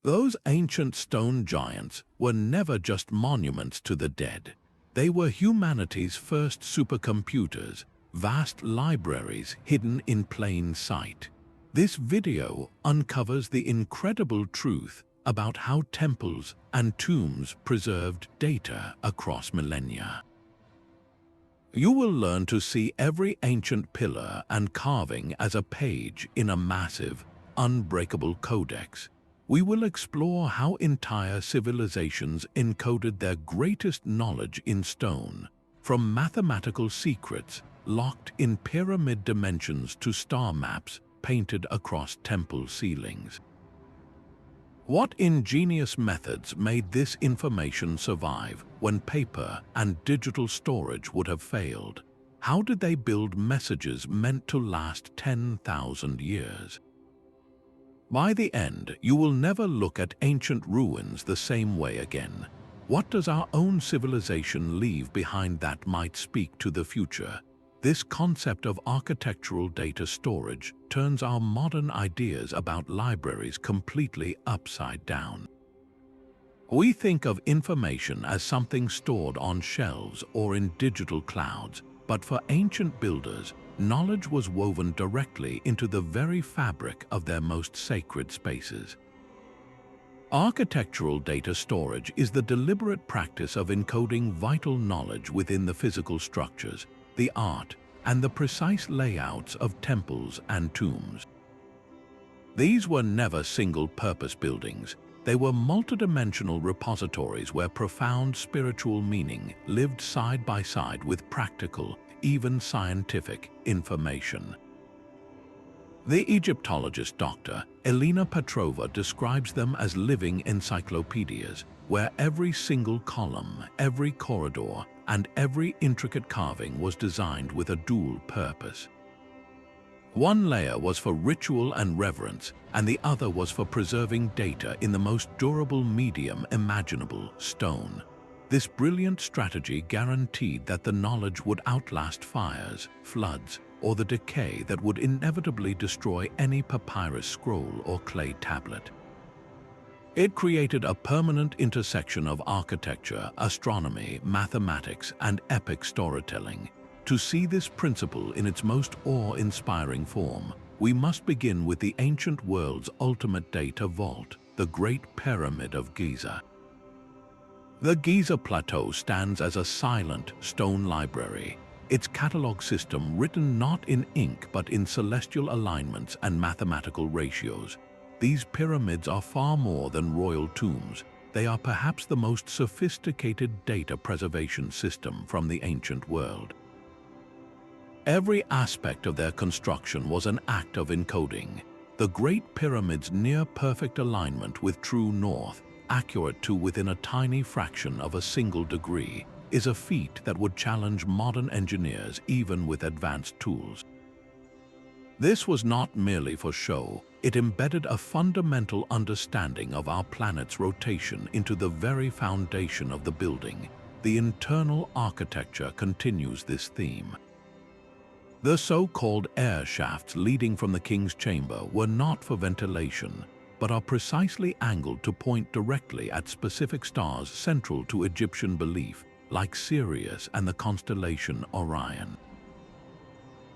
Those ancient stone giants were never just monuments to the dead. They were humanity's first supercomputers, vast libraries hidden in plain sight. This video uncovers the incredible truth about how temples and tombs preserved data across millennia. You will learn to see every ancient pillar and carving as a page in a massive, unbreakable codex. We will explore how entire civilizations encoded their greatest knowledge in stone, from mathematical secrets locked in pyramid dimensions to star maps painted across temple ceilings. What ingenious methods made this information survive when paper and digital storage would have failed? How did they build messages meant to last 10,000 years? By the end, you will never look at ancient ruins the same way again. What does our own civilization leave behind that might speak to the future? This concept of architectural data storage turns our modern ideas about libraries completely upside down. We think of information as something stored on shelves or in digital clouds, but for ancient builders, knowledge was woven directly into the very fabric of their most sacred spaces. Architectural data storage is the deliberate practice of encoding vital knowledge within the physical structures, the art, and the precise layouts of temples and tombs. These were never single-purpose buildings. They were multidimensional repositories where profound spiritual meaning lived side by side with practical, even scientific, information. The Egyptologist Dr. Elena Petrova describes them as living encyclopedias, where every single column, every corridor, and every intricate carving was designed with a dual purpose. One layer was for ritual and reverence, and the other was for preserving data in the most durable medium imaginable, stone. This brilliant strategy guaranteed that the knowledge would outlast fires, floods, or the decay that would inevitably destroy any papyrus scroll or clay tablet. It created a permanent intersection of architecture, astronomy, mathematics, and epic storytelling. To see this principle in its most awe-inspiring form, we must begin with the ancient world's ultimate data vault, the Great Pyramid of Giza. The Giza Plateau stands as a silent stone library, its catalog system written not in ink but in celestial alignments and mathematical ratios. These pyramids are far more than royal tombs. They are perhaps the most sophisticated data preservation system from the ancient world. Every aspect of their construction was an act of encoding. The Great Pyramid's near-perfect alignment with true north, accurate to within a tiny fraction of a single degree, is a feat that would challenge modern engineers even with advanced tools. This was not merely for show. It embedded a fundamental understanding of our planet's rotation into the very foundation of the building. The internal architecture continues this theme. The so-called air shafts leading from the king's chamber were not for ventilation, but are precisely angled to point directly at specific stars central to Egyptian belief, like Sirius and the constellation Orion.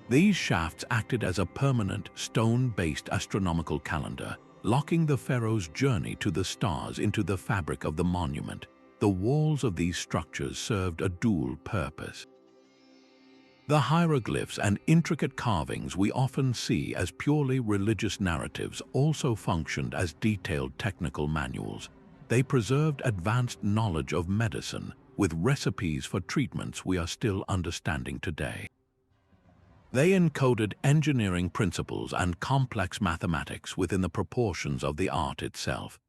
These shafts acted as a permanent, stone-based astronomical calendar, locking the pharaoh's journey to the stars into the fabric of the monument. The walls of these structures served a dual purpose. The hieroglyphs and intricate carvings we often see as purely religious narratives also functioned as detailed technical manuals. They preserved advanced knowledge of medicine, with recipes for treatments we are still understanding today. They encoded engineering principles and complex mathematics within the proportions of the art itself.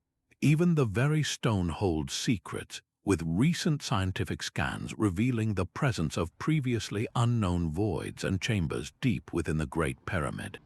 Even the very stone holds secrets, with recent scientific scans revealing the presence of previously unknown voids and chambers deep within the Great Pyramid.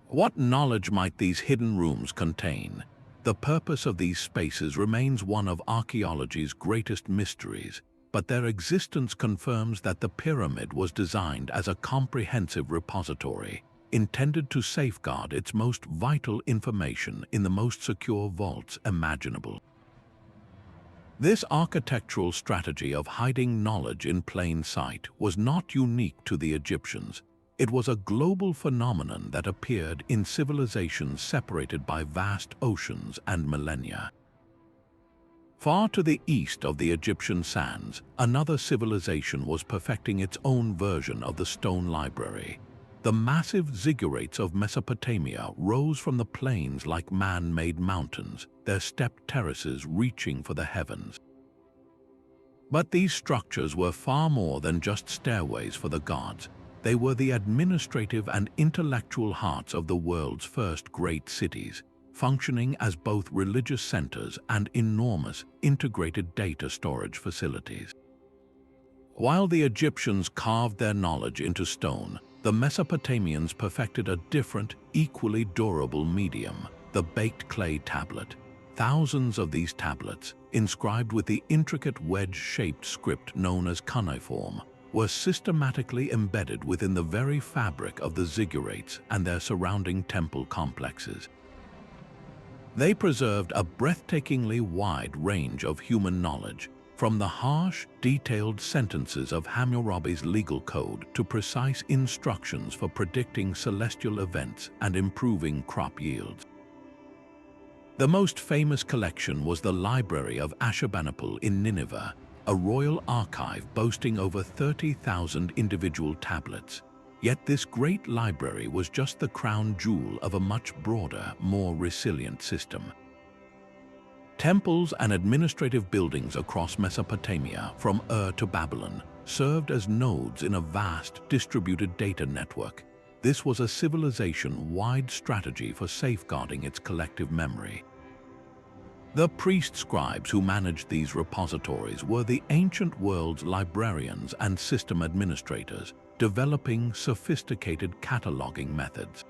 What knowledge might these hidden rooms contain? The purpose of these spaces remains one of archaeology's greatest mysteries, but their existence confirms that the pyramid was designed as a comprehensive repository, intended to safeguard its most vital information in the most secure vaults imaginable. This architectural strategy of hiding knowledge in plain sight was not unique to the Egyptians. It was a global phenomenon that appeared in civilizations separated by vast oceans and millennia. Far to the east of the Egyptian sands, another civilization was perfecting its own version of the stone library. The massive ziggurats of Mesopotamia rose from the plains like man-made mountains, their stepped terraces reaching for the heavens. But these structures were far more than just stairways for the gods. They were the administrative and intellectual hearts of the world's first great cities, functioning as both religious centers and enormous integrated data storage facilities. While the Egyptians carved their knowledge into stone, the Mesopotamians perfected a different, equally durable medium, the baked clay tablet. Thousands of these tablets, inscribed with the intricate wedge-shaped script known as cuneiform, were systematically embedded within the very fabric of the ziggurats and their surrounding temple complexes. They preserved a breathtakingly wide range of human knowledge, from the harsh, detailed sentences of Hammurabi's legal code to precise instructions for predicting celestial events and improving crop yields. The most famous collection was the Library of Ashurbanipal in Nineveh, a royal archive boasting over 30,000 individual tablets. Yet this great library was just the crown jewel of a much broader, more resilient system. Temples and administrative buildings across Mesopotamia, from Ur to Babylon, served as nodes in a vast, distributed data network. This was a civilization-wide strategy for safeguarding its collective memory. The priest-scribes who managed these repositories were the ancient world's librarians and system administrators, developing sophisticated cataloging methods.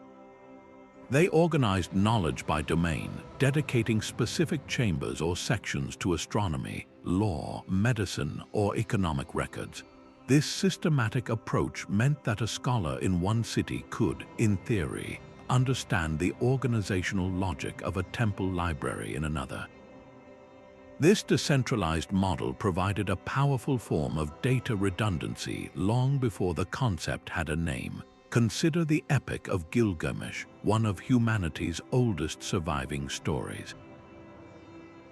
They organized knowledge by domain, dedicating specific chambers or sections to astronomy, law, medicine, or economic records. This systematic approach meant that a scholar in one city could, in theory, understand the organizational logic of a temple library in another. This decentralized model provided a powerful form of data redundancy long before the concept had a name. Consider the Epic of Gilgamesh, one of humanity's oldest surviving stories.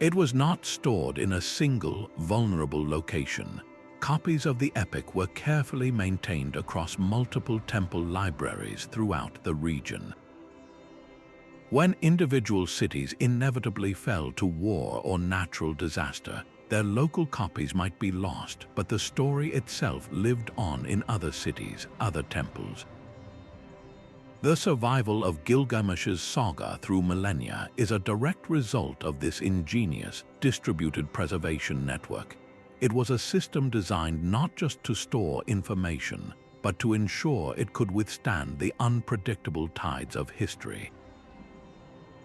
It was not stored in a single, vulnerable location. Copies of the epic were carefully maintained across multiple temple libraries throughout the region. When individual cities inevitably fell to war or natural disaster, their local copies might be lost, but the story itself lived on in other cities, other temples. The survival of Gilgamesh's saga through millennia is a direct result of this ingenious, distributed preservation network. It was a system designed not just to store information, but to ensure it could withstand the unpredictable tides of history.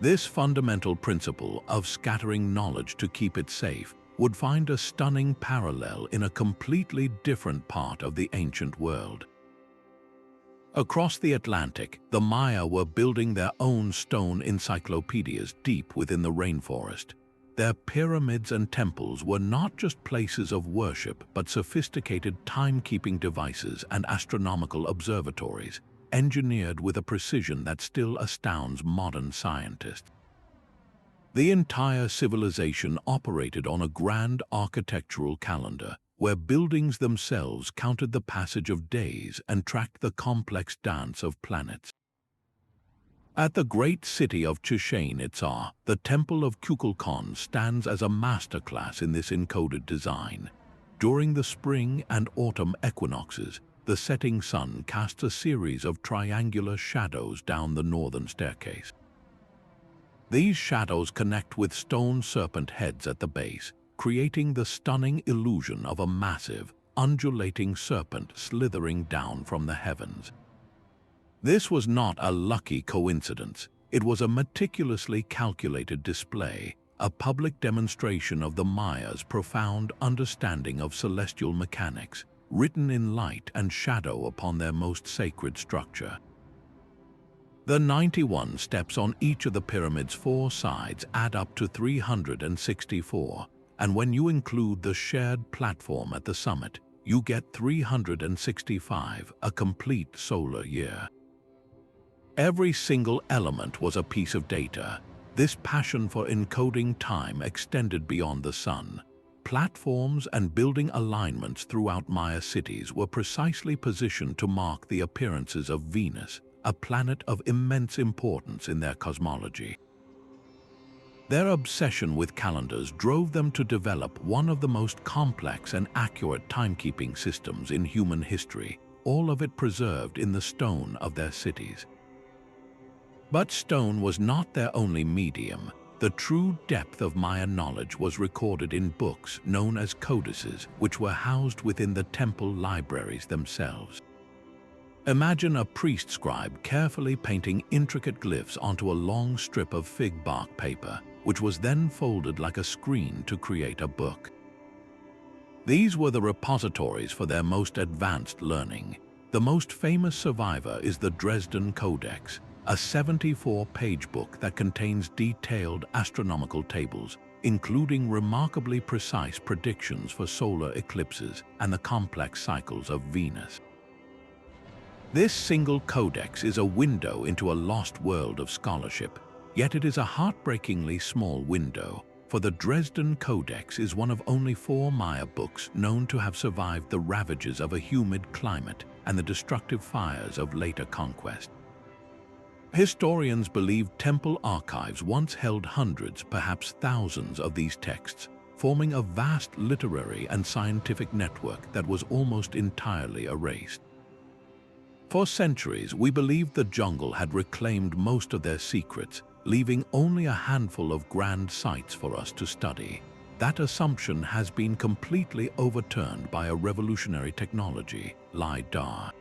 This fundamental principle of scattering knowledge to keep it safe would find a stunning parallel in a completely different part of the ancient world. Across the Atlantic, the Maya were building their own stone encyclopedias deep within the rainforest. Their pyramids and temples were not just places of worship, but sophisticated timekeeping devices and astronomical observatories, engineered with a precision that still astounds modern scientists. The entire civilization operated on a grand architectural calendar, where buildings themselves counted the passage of days and tracked the complex dance of planets. At the great city of Chichen Itza, the Temple of Kukulkan stands as a masterclass in this encoded design. During the spring and autumn equinoxes, the setting sun casts a series of triangular shadows down the northern staircase. These shadows connect with stone serpent heads at the base, creating the stunning illusion of a massive, undulating serpent slithering down from the heavens. This was not a lucky coincidence. It was a meticulously calculated display, a public demonstration of the Mayas' profound understanding of celestial mechanics, written in light and shadow upon their most sacred structure. The 91 steps on each of the pyramid's 4 sides add up to 364, and when you include the shared platform at the summit, you get 365, a complete solar year. Every single element was a piece of data. This passion for encoding time extended beyond the sun. Platforms and building alignments throughout Maya cities were precisely positioned to mark the appearances of Venus, a planet of immense importance in their cosmology. Their obsession with calendars drove them to develop one of the most complex and accurate timekeeping systems in human history, all of it preserved in the stone of their cities. But stone was not their only medium. The true depth of Maya knowledge was recorded in books known as codices, which were housed within the temple libraries themselves. Imagine a priest scribe carefully painting intricate glyphs onto a long strip of fig bark paper, which was then folded like a screen to create a book. These were the repositories for their most advanced learning. The most famous survivor is the Dresden Codex, a 74-page book that contains detailed astronomical tables, including remarkably precise predictions for solar eclipses and the complex cycles of Venus. This single codex is a window into a lost world of scholarship, yet it is a heartbreakingly small window, for the Dresden Codex is one of only 4 Maya books known to have survived the ravages of a humid climate and the destructive fires of later conquest. Historians believe temple archives once held hundreds, perhaps thousands of these texts, forming a vast literary and scientific network that was almost entirely erased. For centuries, we believed the jungle had reclaimed most of their secrets, leaving only a handful of grand sites for us to study. That assumption has been completely overturned by a revolutionary technology, LiDAR.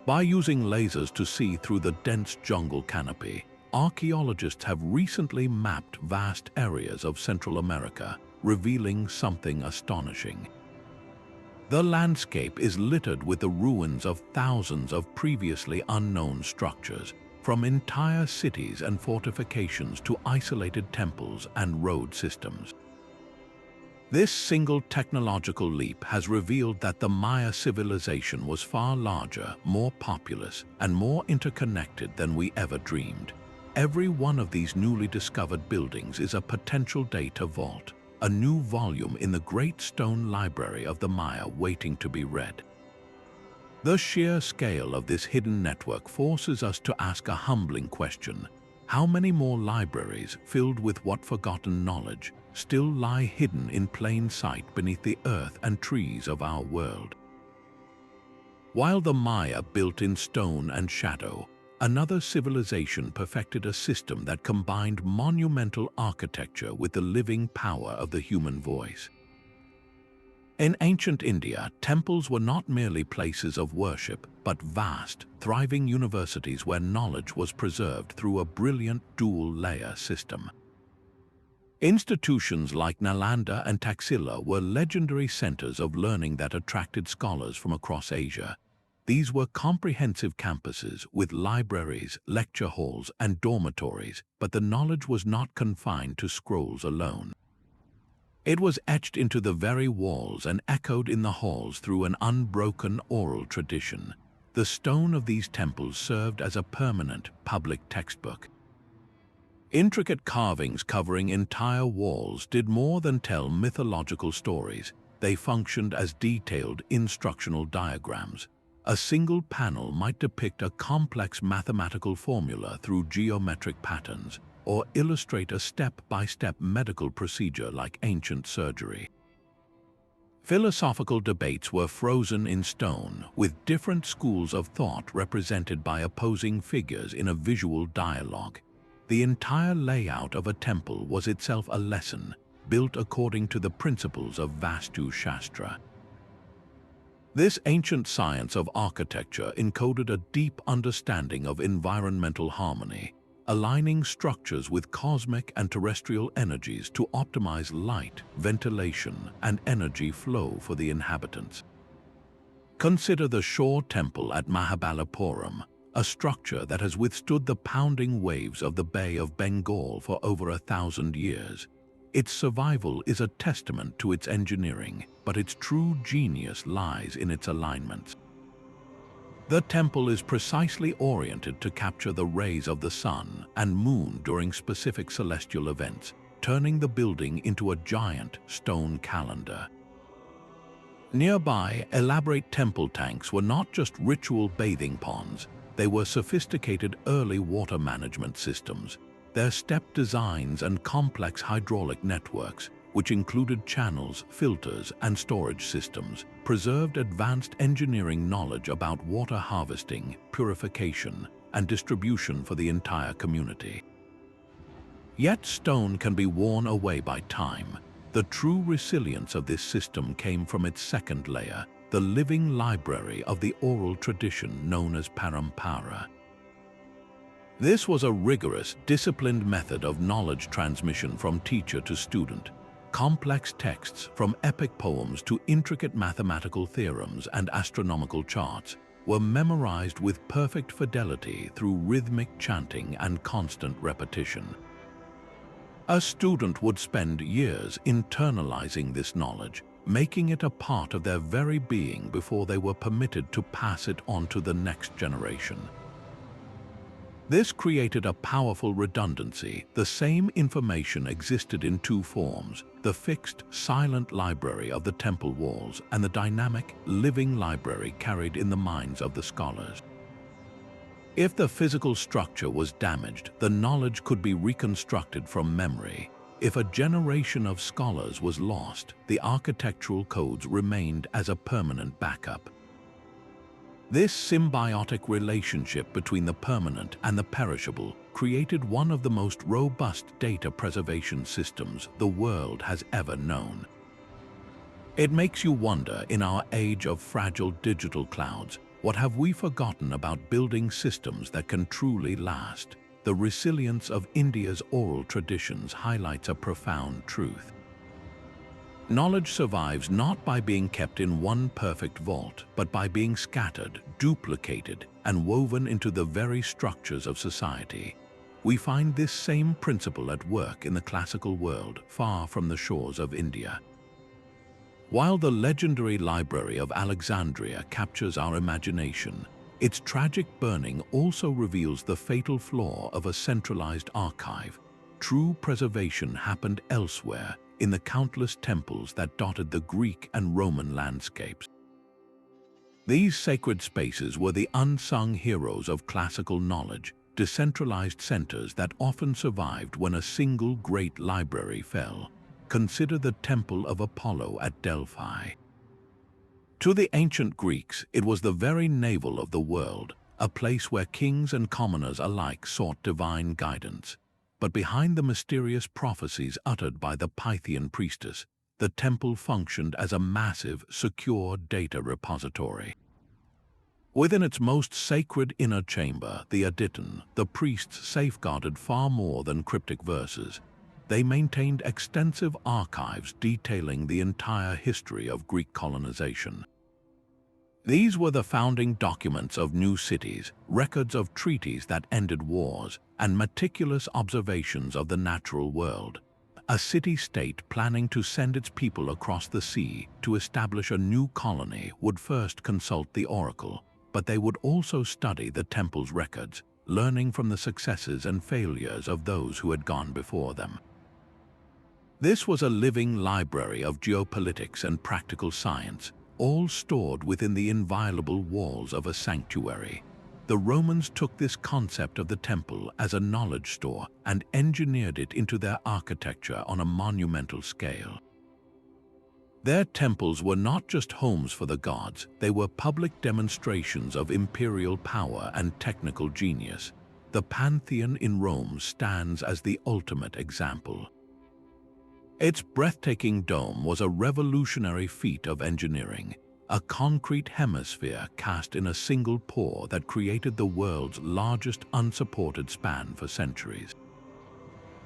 By using lasers to see through the dense jungle canopy, archaeologists have recently mapped vast areas of Central America, revealing something astonishing. The landscape is littered with the ruins of thousands of previously unknown structures, from entire cities and fortifications to isolated temples and road systems. This single technological leap has revealed that the Maya civilization was far larger, more populous, and more interconnected than we ever dreamed. Every one of these newly discovered buildings is a potential data vault, a new volume in the great stone library of the Maya waiting to be read. The sheer scale of this hidden network forces us to ask a humbling question: how many more libraries, filled with what forgotten knowledge, still lie hidden in plain sight beneath the earth and trees of our world? While the Maya built in stone and shadow, another civilization perfected a system that combined monumental architecture with the living power of the human voice. In ancient India, temples were not merely places of worship, but vast, thriving universities where knowledge was preserved through a brilliant dual-layer system. Institutions like Nalanda and Taxila were legendary centers of learning that attracted scholars from across Asia. These were comprehensive campuses with libraries, lecture halls, and dormitories, but the knowledge was not confined to scrolls alone. It was etched into the very walls and echoed in the halls through an unbroken oral tradition. The stone of these temples served as a permanent public textbook. Intricate carvings covering entire walls did more than tell mythological stories. They functioned as detailed instructional diagrams. A single panel might depict a complex mathematical formula through geometric patterns, or illustrate a step-by-step medical procedure like ancient surgery. Philosophical debates were frozen in stone, with different schools of thought represented by opposing figures in a visual dialogue. The entire layout of a temple was itself a lesson, built according to the principles of Vastu Shastra. This ancient science of architecture encoded a deep understanding of environmental harmony, aligning structures with cosmic and terrestrial energies to optimize light, ventilation, and energy flow for the inhabitants. Consider the Shore Temple at Mahabalipuram, a structure that has withstood the pounding waves of the Bay of Bengal for over 1,000 years. Its survival is a testament to its engineering, but its true genius lies in its alignments. The temple is precisely oriented to capture the rays of the sun and moon during specific celestial events, turning the building into a giant stone calendar. Nearby, elaborate temple tanks were not just ritual bathing ponds, they were sophisticated early water management systems. Their step designs and complex hydraulic networks, which included channels, filters, and storage systems, preserved advanced engineering knowledge about water harvesting, purification, and distribution for the entire community. Yet stone can be worn away by time. The true resilience of this system came from its second layer, the living library of the oral tradition known as parampara. This was a rigorous, disciplined method of knowledge transmission from teacher to student. Complex texts, from epic poems to intricate mathematical theorems and astronomical charts, were memorized with perfect fidelity through rhythmic chanting and constant repetition. A student would spend years internalizing this knowledge, making it a part of their very being before they were permitted to pass it on to the next generation. This created a powerful redundancy. The same information existed in two forms: the fixed, silent library of the temple walls and the dynamic, living library carried in the minds of the scholars. If the physical structure was damaged, the knowledge could be reconstructed from memory. If a generation of scholars was lost, the architectural codes remained as a permanent backup. This symbiotic relationship between the permanent and the perishable created one of the most robust data preservation systems the world has ever known. It makes you wonder, in our age of fragile digital clouds, what have we forgotten about building systems that can truly last? The resilience of India's oral traditions highlights a profound truth. Knowledge survives not by being kept in one perfect vault, but by being scattered, duplicated, and woven into the very structures of society. We find this same principle at work in the classical world, far from the shores of India. While the legendary library of Alexandria captures our imagination, its tragic burning also reveals the fatal flaw of a centralized archive. True preservation happened elsewhere, in the countless temples that dotted the Greek and Roman landscapes. These sacred spaces were the unsung heroes of classical knowledge, decentralized centers that often survived when a single great library fell. Consider the Temple of Apollo at Delphi. To the ancient Greeks, it was the very navel of the world, a place where kings and commoners alike sought divine guidance. But behind the mysterious prophecies uttered by the Pythian priestess, the temple functioned as a massive, secure data repository. Within its most sacred inner chamber, the Aditon, the priests safeguarded far more than cryptic verses. They maintained extensive archives detailing the entire history of Greek colonization. These were the founding documents of new cities, records of treaties that ended wars, and meticulous observations of the natural world. A city-state planning to send its people across the sea to establish a new colony would first consult the oracle, but they would also study the temple's records, learning from the successes and failures of those who had gone before them. This was a living library of geopolitics and practical science, all stored within the inviolable walls of a sanctuary. The Romans took this concept of the temple as a knowledge store and engineered it into their architecture on a monumental scale. Their temples were not just homes for the gods, they were public demonstrations of imperial power and technical genius. The Pantheon in Rome stands as the ultimate example. Its breathtaking dome was a revolutionary feat of engineering, a concrete hemisphere cast in a single pour that created the world's largest unsupported span for centuries.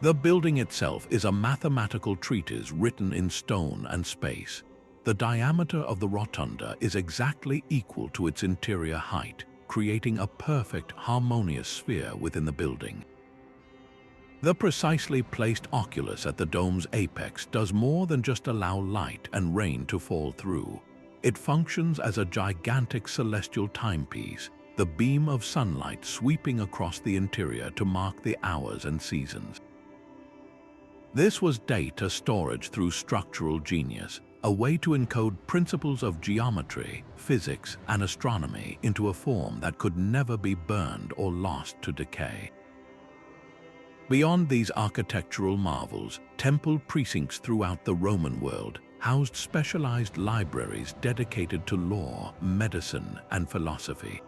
The building itself is a mathematical treatise written in stone and space. The diameter of the rotunda is exactly equal to its interior height, creating a perfect, harmonious sphere within the building. The precisely placed oculus at the dome's apex does more than just allow light and rain to fall through. It functions as a gigantic celestial timepiece, the beam of sunlight sweeping across the interior to mark the hours and seasons. This was data storage through structural genius, a way to encode principles of geometry, physics, and astronomy into a form that could never be burned or lost to decay. Beyond these architectural marvels, temple precincts throughout the Roman world housed specialized libraries dedicated to law, medicine, and philosophy.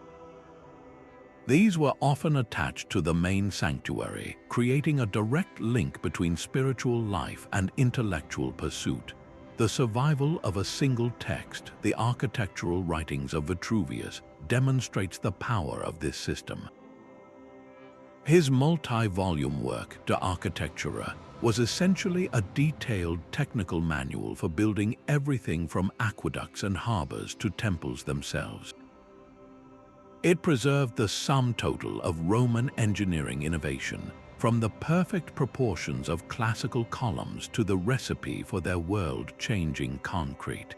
These were often attached to the main sanctuary, creating a direct link between spiritual life and intellectual pursuit. The survival of a single text, the architectural writings of Vitruvius, demonstrates the power of this system. His multi-volume work, De Architectura, was essentially a detailed technical manual for building everything from aqueducts and harbors to temples themselves. It preserved the sum total of Roman engineering innovation, from the perfect proportions of classical columns to the recipe for their world-changing concrete.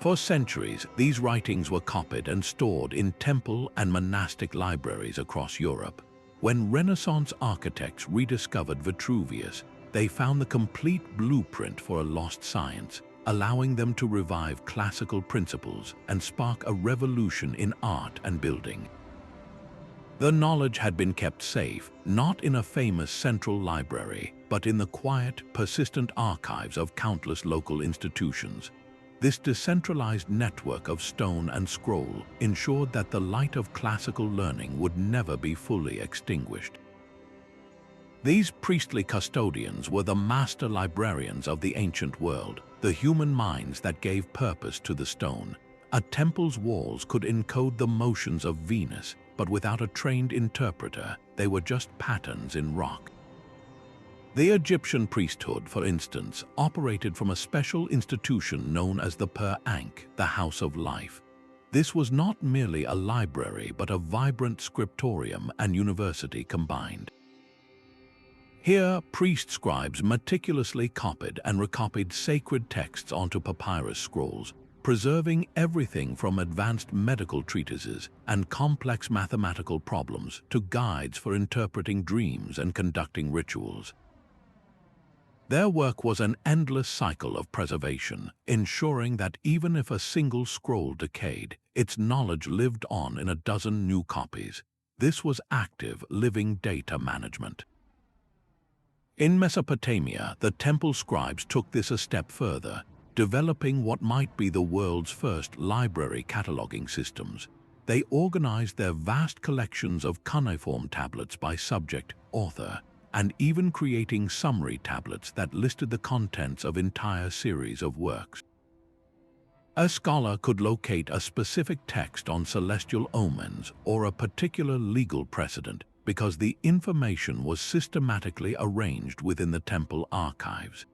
For centuries, these writings were copied and stored in temple and monastic libraries across Europe. When Renaissance architects rediscovered Vitruvius, they found the complete blueprint for a lost science, allowing them to revive classical principles and spark a revolution in art and building. The knowledge had been kept safe, not in a famous central library, but in the quiet, persistent archives of countless local institutions. This decentralized network of stone and scroll ensured that the light of classical learning would never be fully extinguished. These priestly custodians were the master librarians of the ancient world, the human minds that gave purpose to the stone. A temple's walls could encode the motions of Venus, but without a trained interpreter, they were just patterns in rock. The Egyptian priesthood, for instance, operated from a special institution known as the Per-Ankh, the House of Life. This was not merely a library, but a vibrant scriptorium and university combined. Here, priest scribes meticulously copied and recopied sacred texts onto papyrus scrolls, preserving everything from advanced medical treatises and complex mathematical problems to guides for interpreting dreams and conducting rituals. Their work was an endless cycle of preservation, ensuring that even if a single scroll decayed, its knowledge lived on in a dozen new copies. This was active, living data management. In Mesopotamia, the temple scribes took this a step further, developing what might be the world's first library cataloging systems. They organized their vast collections of cuneiform tablets by subject, author, and even creating summary tablets that listed the contents of entire series of works. A scholar could locate a specific text on celestial omens or a particular legal precedent because the information was systematically arranged within the temple archives.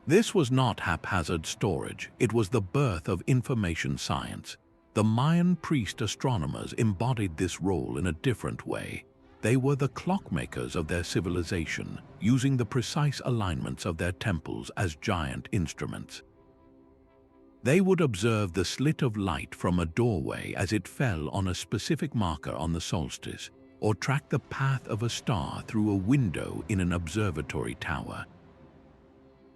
This was not haphazard storage, it was the birth of information science. The Mayan priest astronomers embodied this role in a different way. They were the clockmakers of their civilization, using the precise alignments of their temples as giant instruments. They would observe the slit of light from a doorway as it fell on a specific marker on the solstice, or track the path of a star through a window in an observatory tower.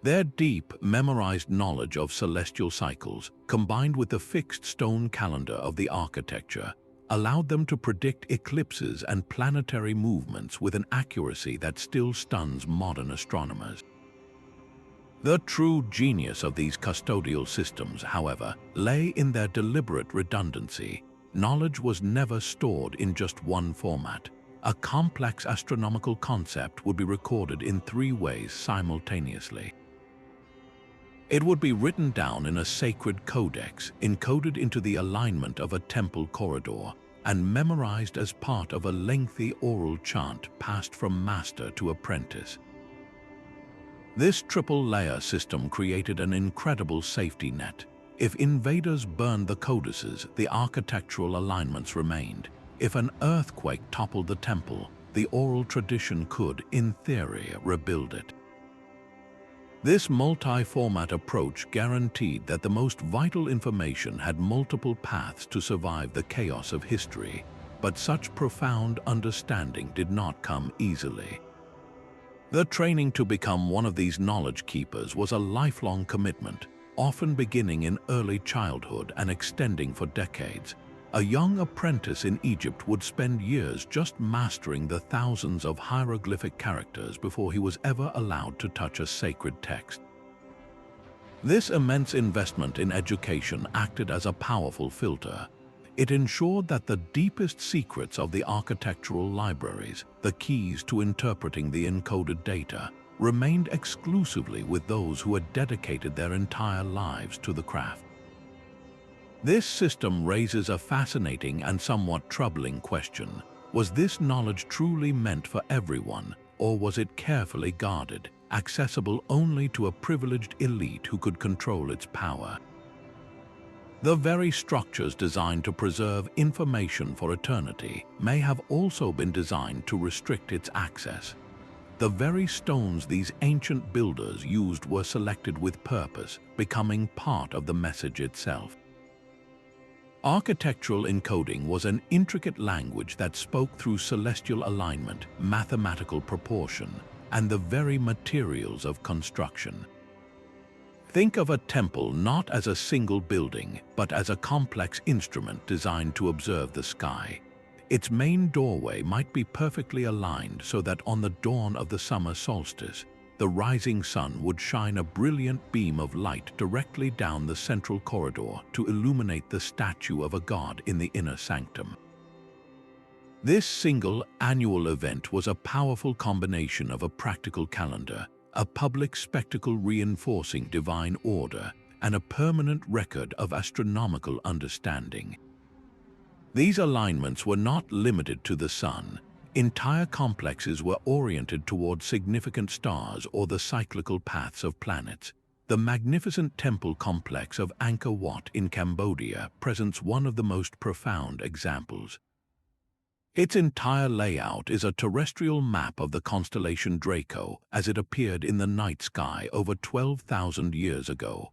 Their deep, memorized knowledge of celestial cycles, combined with the fixed stone calendar of the architecture, allowed them to predict eclipses and planetary movements with an accuracy that still stuns modern astronomers. The true genius of these custodial systems, however, lay in their deliberate redundancy. Knowledge was never stored in just one format. A complex astronomical concept would be recorded in 3 ways simultaneously. It would be written down in a sacred codex, encoded into the alignment of a temple corridor, and memorized as part of a lengthy oral chant passed from master to apprentice. This triple-layer system created an incredible safety net. If invaders burned the codices, the architectural alignments remained. If an earthquake toppled the temple, the oral tradition could, in theory, rebuild it. This multi-format approach guaranteed that the most vital information had multiple paths to survive the chaos of history, but such profound understanding did not come easily. The training to become one of these knowledge keepers was a lifelong commitment, often beginning in early childhood and extending for decades. A young apprentice in Egypt would spend years just mastering the thousands of hieroglyphic characters before he was ever allowed to touch a sacred text. This immense investment in education acted as a powerful filter. It ensured that the deepest secrets of the architectural libraries, the keys to interpreting the encoded data, remained exclusively with those who had dedicated their entire lives to the craft. This system raises a fascinating and somewhat troubling question. Was this knowledge truly meant for everyone, or was it carefully guarded, accessible only to a privileged elite who could control its power? The very structures designed to preserve information for eternity may have also been designed to restrict its access. The very stones these ancient builders used were selected with purpose, becoming part of the message itself. Architectural encoding was an intricate language that spoke through celestial alignment, mathematical proportion, and the very materials of construction. Think of a temple not as a single building, but as a complex instrument designed to observe the sky. Its main doorway might be perfectly aligned so that on the dawn of the summer solstice, the rising sun would shine a brilliant beam of light directly down the central corridor to illuminate the statue of a god in the inner sanctum. This single annual event was a powerful combination of a practical calendar, a public spectacle reinforcing divine order, and a permanent record of astronomical understanding. These alignments were not limited to the sun. Entire complexes were oriented toward significant stars or the cyclical paths of planets. The magnificent temple complex of Angkor Wat in Cambodia presents one of the most profound examples. Its entire layout is a terrestrial map of the constellation Draco as it appeared in the night sky over 12,000 years ago.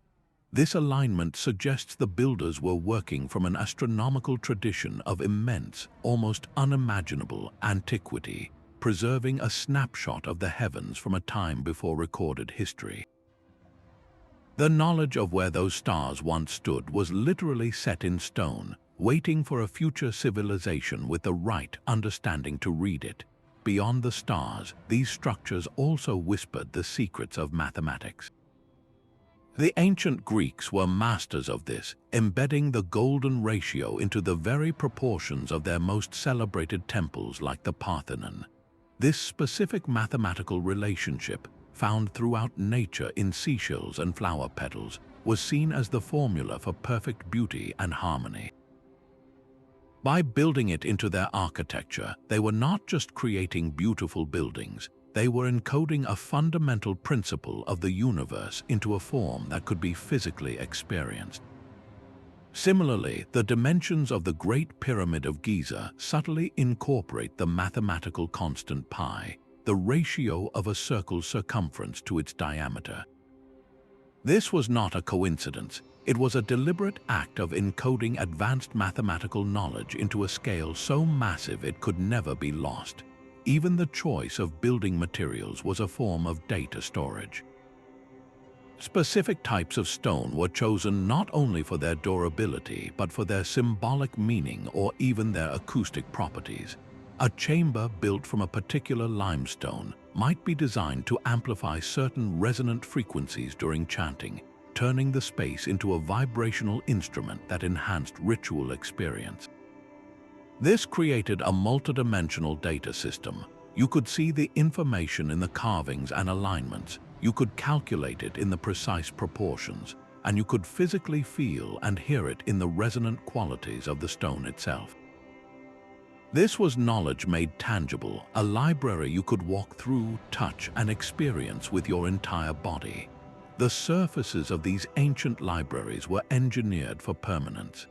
This alignment suggests the builders were working from an astronomical tradition of immense, almost unimaginable antiquity, preserving a snapshot of the heavens from a time before recorded history. The knowledge of where those stars once stood was literally set in stone, waiting for a future civilization with the right understanding to read it. Beyond the stars, these structures also whispered the secrets of mathematics. The ancient Greeks were masters of this, embedding the golden ratio into the very proportions of their most celebrated temples like the Parthenon. This specific mathematical relationship, found throughout nature in seashells and flower petals, was seen as the formula for perfect beauty and harmony. By building it into their architecture, they were not just creating beautiful buildings, they were encoding a fundamental principle of the universe into a form that could be physically experienced. Similarly, the dimensions of the Great Pyramid of Giza subtly incorporate the mathematical constant pi, the ratio of a circle's circumference to its diameter. This was not a coincidence. It was a deliberate act of encoding advanced mathematical knowledge into a scale so massive it could never be lost. Even the choice of building materials was a form of data storage. Specific types of stone were chosen not only for their durability, but for their symbolic meaning or even their acoustic properties. A chamber built from a particular limestone might be designed to amplify certain resonant frequencies during chanting, turning the space into a vibrational instrument that enhanced ritual experience. This created a multidimensional data system. You could see the information in the carvings and alignments, you could calculate it in the precise proportions, and you could physically feel and hear it in the resonant qualities of the stone itself. This was knowledge made tangible, a library you could walk through, touch, and experience with your entire body. The surfaces of these ancient libraries were engineered for permanence.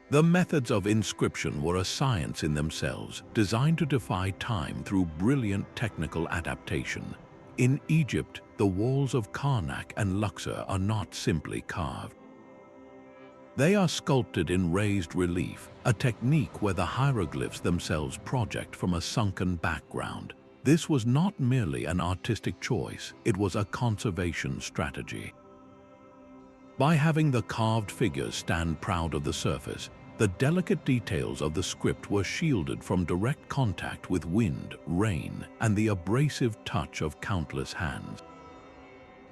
The methods of inscription were a science in themselves, designed to defy time through brilliant technical adaptation. In Egypt, the walls of Karnak and Luxor are not simply carved. They are sculpted in raised relief, a technique where the hieroglyphs themselves project from a sunken background. This was not merely an artistic choice, it was a conservation strategy. By having the carved figures stand proud of the surface, the delicate details of the script were shielded from direct contact with wind, rain, and the abrasive touch of countless hands.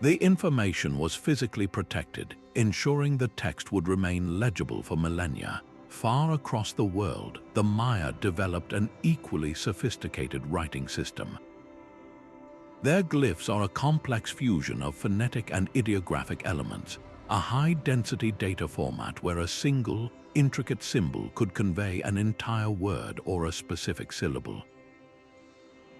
The information was physically protected, ensuring the text would remain legible for millennia. Far across the world, the Maya developed an equally sophisticated writing system. Their glyphs are a complex fusion of phonetic and ideographic elements, a high-density data format where a single, intricate symbol could convey an entire word or a specific syllable.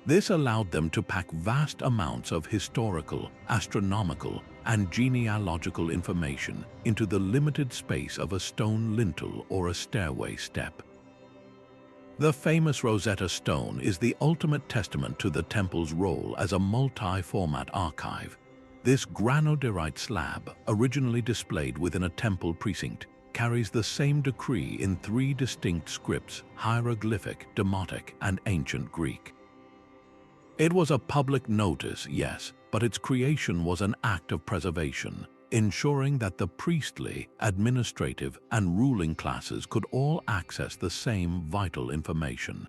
This allowed them to pack vast amounts of historical, astronomical, and genealogical information into the limited space of a stone lintel or a stairway step. The famous Rosetta Stone is the ultimate testament to the temple's role as a multi-format archive. This granodiorite slab, originally displayed within a temple precinct, carries the same decree in 3 distinct scripts: hieroglyphic, demotic, and ancient Greek. It was a public notice, yes, but its creation was an act of preservation, ensuring that the priestly, administrative, and ruling classes could all access the same vital information.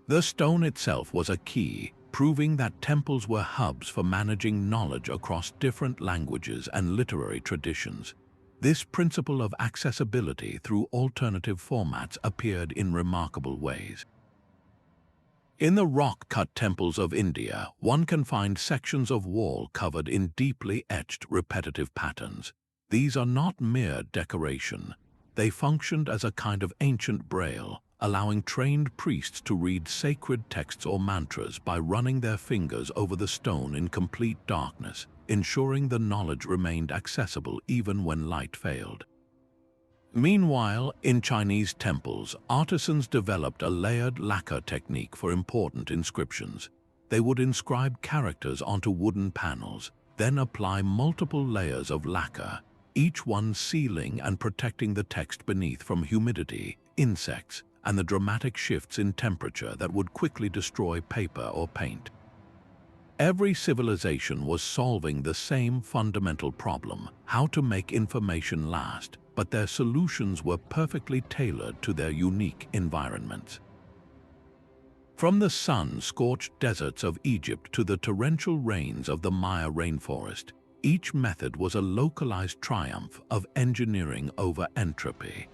The stone itself was a key, proving that temples were hubs for managing knowledge across different languages and literary traditions. This principle of accessibility through alternative formats appeared in remarkable ways. In the rock-cut temples of India, one can find sections of wall covered in deeply etched repetitive patterns. These are not mere decoration. They functioned as a kind of ancient braille, allowing trained priests to read sacred texts or mantras by running their fingers over the stone in complete darkness, ensuring the knowledge remained accessible even when light failed. Meanwhile, in Chinese temples, artisans developed a layered lacquer technique for important inscriptions. They would inscribe characters onto wooden panels, then apply multiple layers of lacquer, each one sealing and protecting the text beneath from humidity, insects, and the dramatic shifts in temperature that would quickly destroy paper or paint. Every civilization was solving the same fundamental problem: how to make information last, but their solutions were perfectly tailored to their unique environments. From the sun-scorched deserts of Egypt to the torrential rains of the Maya rainforest, each method was a localized triumph of engineering over entropy.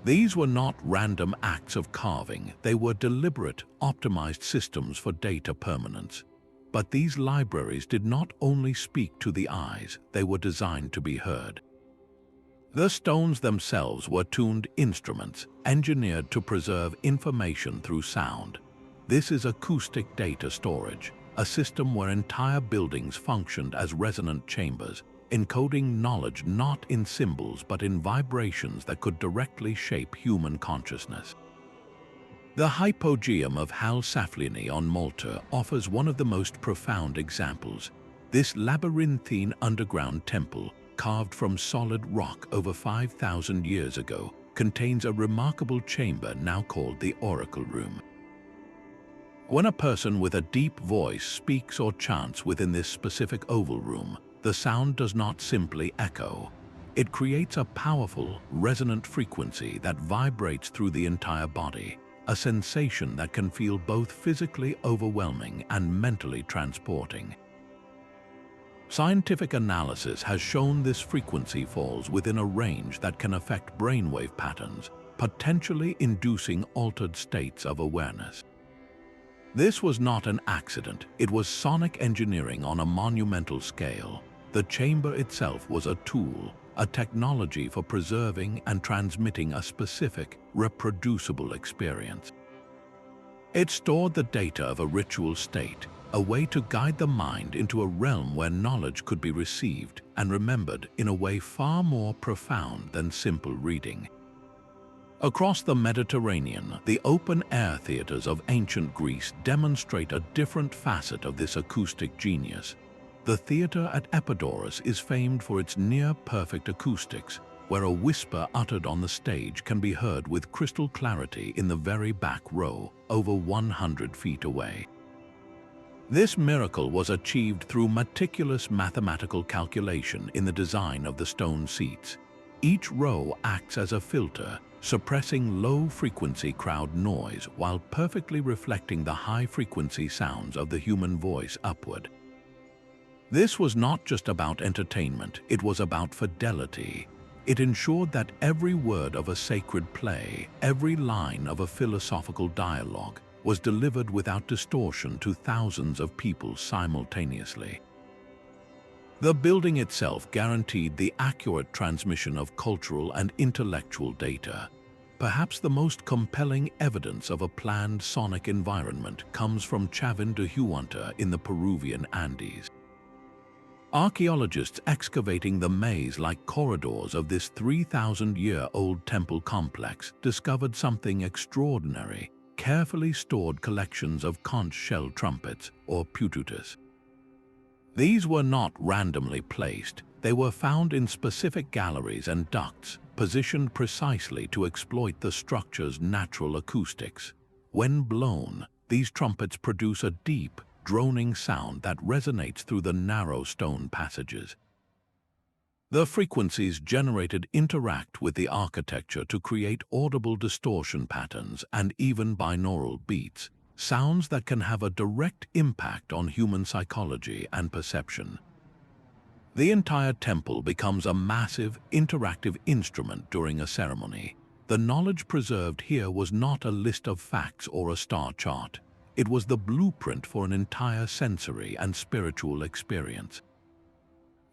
These were not random acts of carving, they were deliberate, optimized systems for data permanence. But these libraries did not only speak to the eyes, they were designed to be heard. The stones themselves were tuned instruments, engineered to preserve information through sound. This is acoustic data storage, a system where entire buildings functioned as resonant chambers, encoding knowledge not in symbols but in vibrations that could directly shape human consciousness. The hypogeum of Hal Saflieni on Malta offers one of the most profound examples. This labyrinthine underground temple, carved from solid rock over 5,000 years ago, contains a remarkable chamber now called the Oracle Room. When a person with a deep voice speaks or chants within this specific oval room, the sound does not simply echo. It creates a powerful, resonant frequency that vibrates through the entire body, a sensation that can feel both physically overwhelming and mentally transporting. Scientific analysis has shown this frequency falls within a range that can affect brainwave patterns, potentially inducing altered states of awareness. This was not an accident, it was sonic engineering on a monumental scale. The chamber itself was a tool, a technology for preserving and transmitting a specific, reproducible experience. It stored the data of a ritual state, a way to guide the mind into a realm where knowledge could be received and remembered in a way far more profound than simple reading. Across the Mediterranean, the open-air theaters of ancient Greece demonstrate a different facet of this acoustic genius. The theater at Epidaurus is famed for its near-perfect acoustics, where a whisper uttered on the stage can be heard with crystal clarity in the very back row, over 100 feet away. This miracle was achieved through meticulous mathematical calculation in the design of the stone seats. Each row acts as a filter, suppressing low-frequency crowd noise while perfectly reflecting the high-frequency sounds of the human voice upward. This was not just about entertainment, it was about fidelity. It ensured that every word of a sacred play, every line of a philosophical dialogue, was delivered without distortion to thousands of people simultaneously. The building itself guaranteed the accurate transmission of cultural and intellectual data. Perhaps the most compelling evidence of a planned sonic environment comes from Chavin de Huanta in the Peruvian Andes. Archaeologists excavating the maze-like corridors of this 3,000-year-old temple complex discovered something extraordinary: carefully stored collections of conch shell trumpets, or pututus. These were not randomly placed. They were found in specific galleries and ducts, positioned precisely to exploit the structure's natural acoustics. When blown, these trumpets produce a deep, droning sound that resonates through the narrow stone passages. The frequencies generated interact with the architecture to create audible distortion patterns and even binaural beats, sounds that can have a direct impact on human psychology and perception. The entire temple becomes a massive, interactive instrument during a ceremony. The knowledge preserved here was not a list of facts or a star chart. It was the blueprint for an entire sensory and spiritual experience.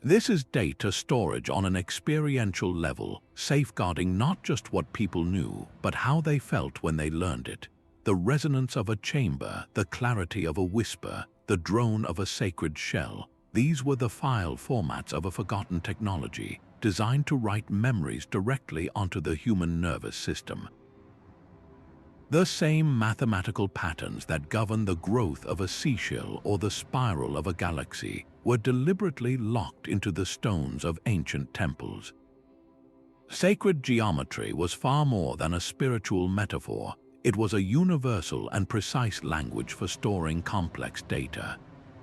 This is data storage on an experiential level, safeguarding not just what people knew, but how they felt when they learned it. The resonance of a chamber, the clarity of a whisper, the drone of a sacred shell, these were the file formats of a forgotten technology, designed to write memories directly onto the human nervous system. The same mathematical patterns that govern the growth of a seashell or the spiral of a galaxy were deliberately locked into the stones of ancient temples. Sacred geometry was far more than a spiritual metaphor. It was a universal and precise language for storing complex data.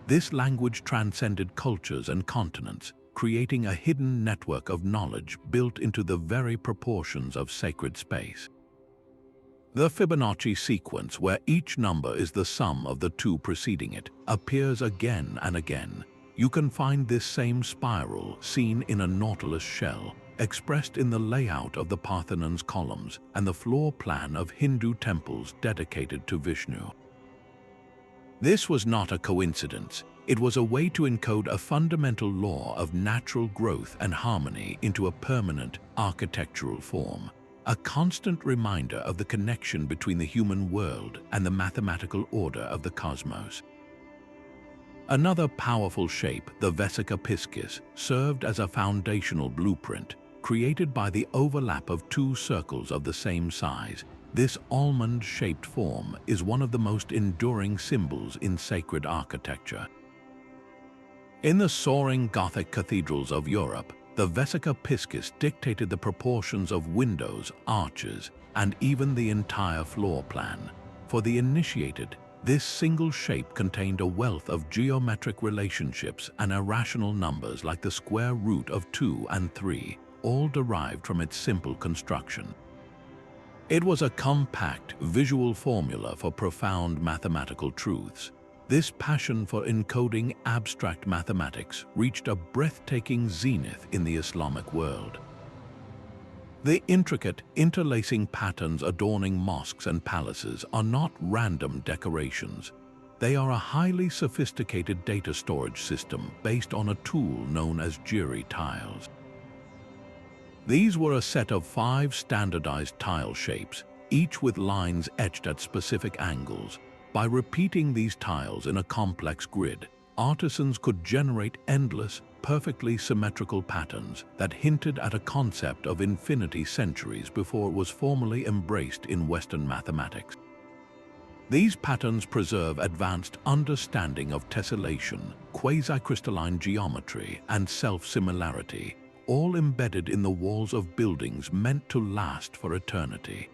This language transcended cultures and continents, creating a hidden network of knowledge built into the very proportions of sacred space. The Fibonacci sequence, where each number is the sum of the two preceding it, appears again and again. You can find this same spiral seen in a nautilus shell, expressed in the layout of the Parthenon's columns and the floor plan of Hindu temples dedicated to Vishnu. This was not a coincidence. It was a way to encode a fundamental law of natural growth and harmony into a permanent architectural form, a constant reminder of the connection between the human world and the mathematical order of the cosmos. Another powerful shape, the vesica piscis, served as a foundational blueprint, created by the overlap of two circles of the same size. This almond-shaped form is one of the most enduring symbols in sacred architecture. In the soaring Gothic cathedrals of Europe, the vesica piscis dictated the proportions of windows, arches, and even the entire floor plan. For the initiated, this single shape contained a wealth of geometric relationships and irrational numbers like the square root of 2 and 3, all derived from its simple construction. It was a compact, visual formula for profound mathematical truths. This passion for encoding abstract mathematics reached a breathtaking zenith in the Islamic world. The intricate, interlacing patterns adorning mosques and palaces are not random decorations. They are a highly sophisticated data storage system based on a tool known as Jiri tiles. These were a set of 5 standardized tile shapes, each with lines etched at specific angles. By repeating these tiles in a complex grid, artisans could generate endless, perfectly symmetrical patterns that hinted at a concept of infinity centuries before it was formally embraced in Western mathematics. These patterns preserve advanced understanding of tessellation, quasi-crystalline geometry, and self-similarity, all embedded in the walls of buildings meant to last for eternity.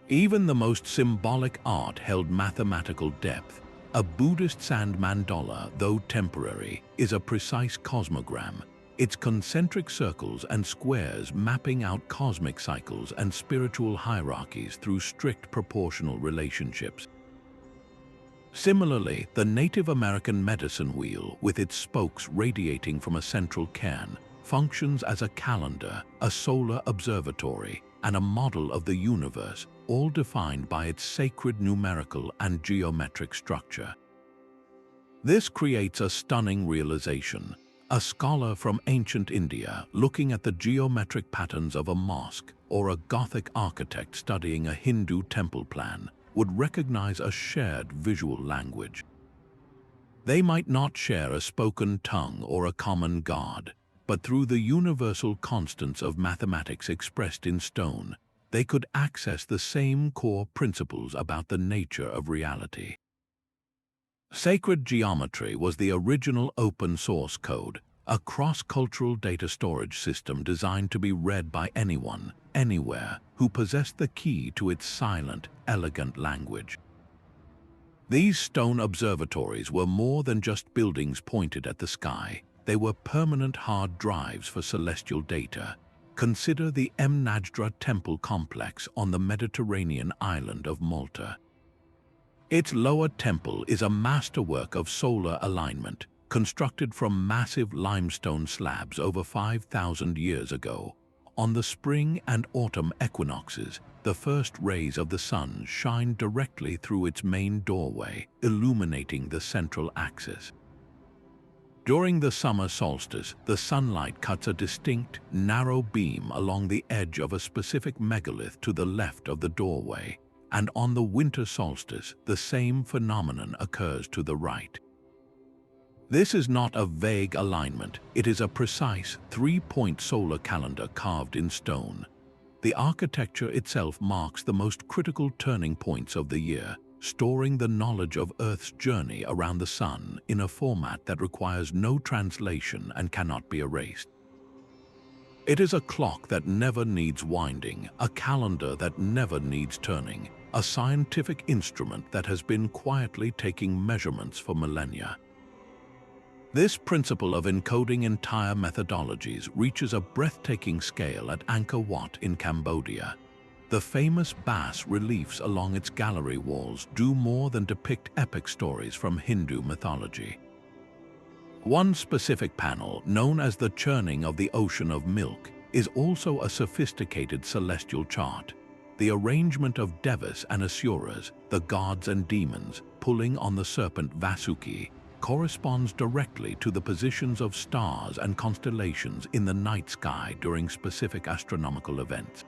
Even the most symbolic art held mathematical depth. A Buddhist sand mandala, though temporary, is a precise cosmogram, its concentric circles and squares mapping out cosmic cycles and spiritual hierarchies through strict proportional relationships. Similarly, the Native American medicine wheel, with its spokes radiating from a central cairn, functions as a calendar, a solar observatory, and a model of the universe, all defined by its sacred numerical and geometric structure. This creates a stunning realization. A scholar from ancient India looking at the geometric patterns of a mosque, or a Gothic architect studying a Hindu temple plan, would recognize a shared visual language. They might not share a spoken tongue or a common god, but through the universal constants of mathematics expressed in stone, they could access the same core principles about the nature of reality. Sacred geometry was the original open-source code, a cross-cultural data storage system designed to be read by anyone, anywhere, who possessed the key to its silent, elegant language. These stone observatories were more than just buildings pointed at the sky. They were permanent hard drives for celestial data. Consider the Najdra temple complex on the Mediterranean island of Malta. Its lower temple is a masterwork of solar alignment, constructed from massive limestone slabs over 5,000 years ago. On the spring and autumn equinoxes, the first rays of the sun shine directly through its main doorway, illuminating the central axis. During the summer solstice, the sunlight cuts a distinct, narrow beam along the edge of a specific megalith to the left of the doorway, and on the winter solstice, the same phenomenon occurs to the right. This is not a vague alignment, it is a precise, three-point solar calendar carved in stone. The architecture itself marks the most critical turning points of the year, storing the knowledge of Earth's journey around the sun in a format that requires no translation and cannot be erased. It is a clock that never needs winding, a calendar that never needs turning, a scientific instrument that has been quietly taking measurements for millennia. This principle of encoding entire methodologies reaches a breathtaking scale at Angkor Wat in Cambodia. The famous bas reliefs along its gallery walls do more than depict epic stories from Hindu mythology. One specific panel, known as the churning of the ocean of milk, is also a sophisticated celestial chart. The arrangement of devas and asuras, the gods and demons, pulling on the serpent Vasuki, corresponds directly to the positions of stars and constellations in the night sky during specific astronomical events.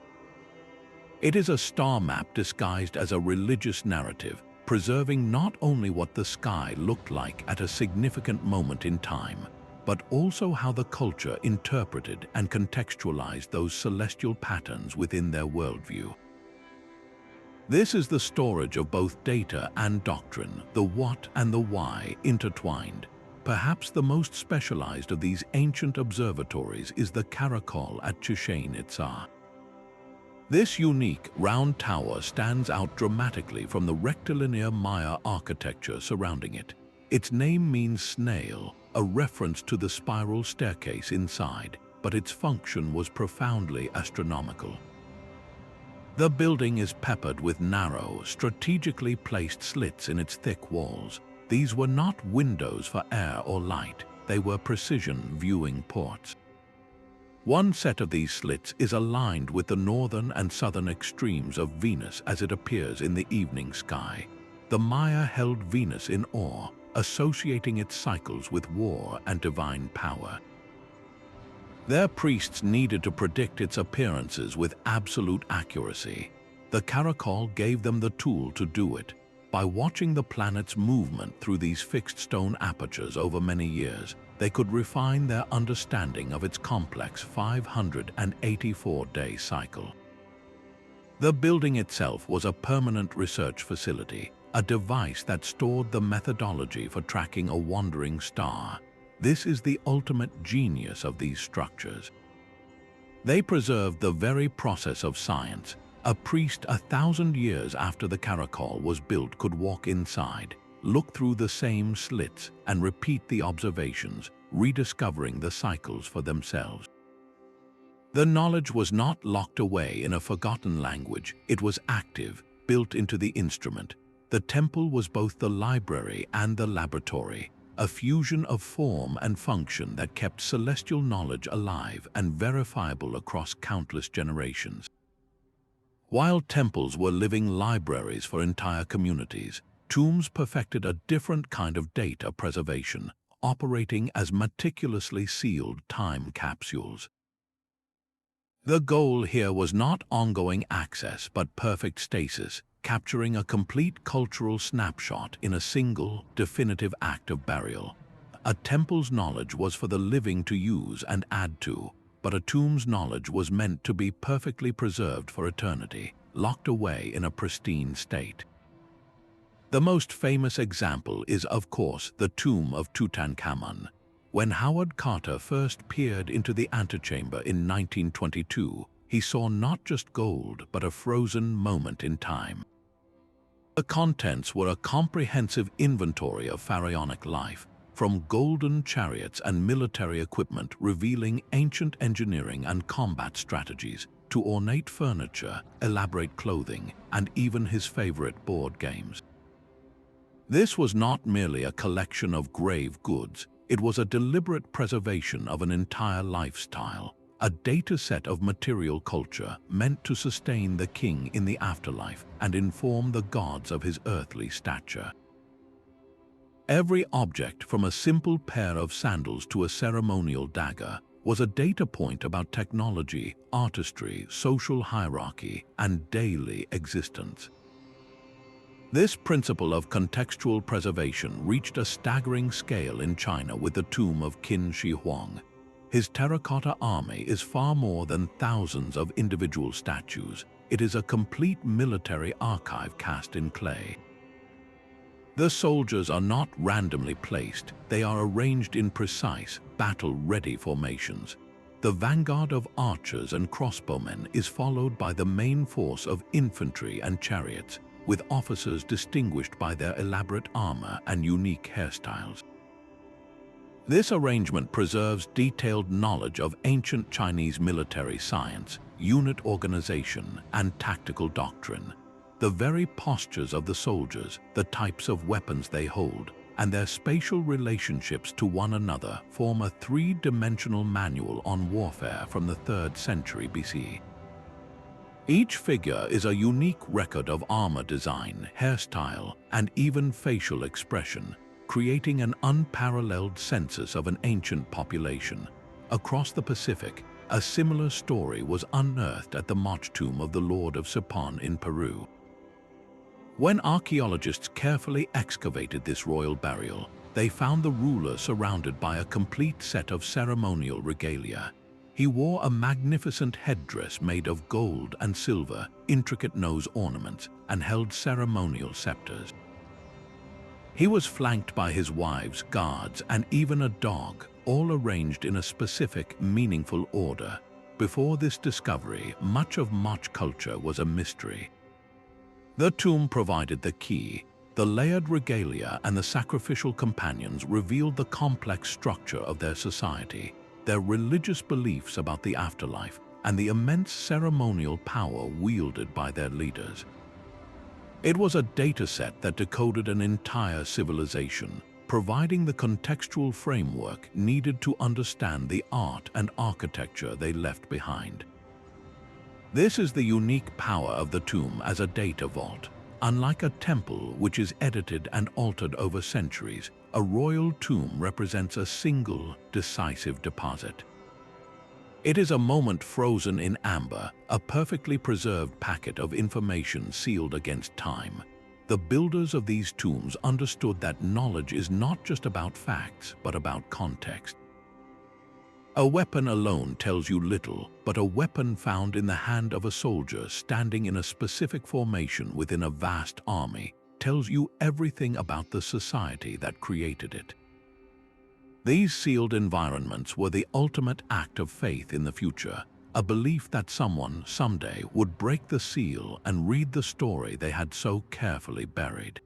It is a star map disguised as a religious narrative, preserving not only what the sky looked like at a significant moment in time, but also how the culture interpreted and contextualized those celestial patterns within their worldview. This is the storage of both data and doctrine, the what and the why intertwined. Perhaps the most specialized of these ancient observatories is the Caracol at Chichen Itza. This unique, round tower stands out dramatically from the rectilinear Maya architecture surrounding it. Its name means snail, a reference to the spiral staircase inside, but its function was profoundly astronomical. The building is peppered with narrow, strategically placed slits in its thick walls. These were not windows for air or light, they were precision viewing ports. One set of these slits is aligned with the northern and southern extremes of Venus as it appears in the evening sky. The Maya held Venus in awe, associating its cycles with war and divine power. Their priests needed to predict its appearances with absolute accuracy. The Caracol gave them the tool to do it. By watching the planet's movement through these fixed stone apertures over many years, they could refine their understanding of its complex 584-day cycle. The building itself was a permanent research facility, a device that stored the methodology for tracking a wandering star. This is the ultimate genius of these structures. They preserved the very process of science. A priest 1,000 years after the Caracol was built could walk inside, look through the same slits, and repeat the observations, rediscovering the cycles for themselves. The knowledge was not locked away in a forgotten language. It was active, built into the instrument. The temple was both the library and the laboratory, a fusion of form and function that kept celestial knowledge alive and verifiable across countless generations. While temples were living libraries for entire communities, tombs perfected a different kind of data preservation, operating as meticulously sealed time capsules. The goal here was not ongoing access but perfect stasis, capturing a complete cultural snapshot in a single, definitive act of burial. A temple's knowledge was for the living to use and add to, but a tomb's knowledge was meant to be perfectly preserved for eternity, locked away in a pristine state. The most famous example is, of course, the tomb of Tutankhamun. When Howard Carter first peered into the antechamber in 1922, he saw not just gold but a frozen moment in time. The contents were a comprehensive inventory of pharaonic life, from golden chariots and military equipment revealing ancient engineering and combat strategies, to ornate furniture, elaborate clothing, and even his favorite board games. This was not merely a collection of grave goods, it was a deliberate preservation of an entire lifestyle, a data set of material culture meant to sustain the king in the afterlife and inform the gods of his earthly stature. Every object, from a simple pair of sandals to a ceremonial dagger, was a data point about technology, artistry, social hierarchy, and daily existence. This principle of contextual preservation reached a staggering scale in China with the tomb of Qin Shi Huang. His terracotta army is far more than thousands of individual statues. It is a complete military archive cast in clay. The soldiers are not randomly placed, they are arranged in precise, battle-ready formations. The vanguard of archers and crossbowmen is followed by the main force of infantry and chariots, with officers distinguished by their elaborate armor and unique hairstyles. This arrangement preserves detailed knowledge of ancient Chinese military science, unit organization, and tactical doctrine. The very postures of the soldiers, the types of weapons they hold, and their spatial relationships to one another form a three-dimensional manual on warfare from the 3rd century BC. Each figure is a unique record of armor design, hairstyle, and even facial expression, creating an unparalleled census of an ancient population. Across the Pacific, a similar story was unearthed at the Moch tomb of the Lord of Sipan in Peru. When archaeologists carefully excavated this royal burial, they found the ruler surrounded by a complete set of ceremonial regalia. He wore a magnificent headdress made of gold and silver, intricate nose ornaments, and held ceremonial scepters. He was flanked by his wives, guards, and even a dog, all arranged in a specific, meaningful order. Before this discovery, much of Moch culture was a mystery. The tomb provided the key. The layered regalia and the sacrificial companions revealed the complex structure of their society, their religious beliefs about the afterlife, and the immense ceremonial power wielded by their leaders. It was a data set that decoded an entire civilization, providing the contextual framework needed to understand the art and architecture they left behind. This is the unique power of the tomb as a data vault. Unlike a temple, which is edited and altered over centuries, a royal tomb represents a single, decisive deposit. It is a moment frozen in amber, a perfectly preserved packet of information sealed against time. The builders of these tombs understood that knowledge is not just about facts, but about context. A weapon alone tells you little, but a weapon found in the hand of a soldier standing in a specific formation within a vast army tells you everything about the society that created it. These sealed environments were the ultimate act of faith in the future, a belief that someone someday would break the seal and read the story they had so carefully buried.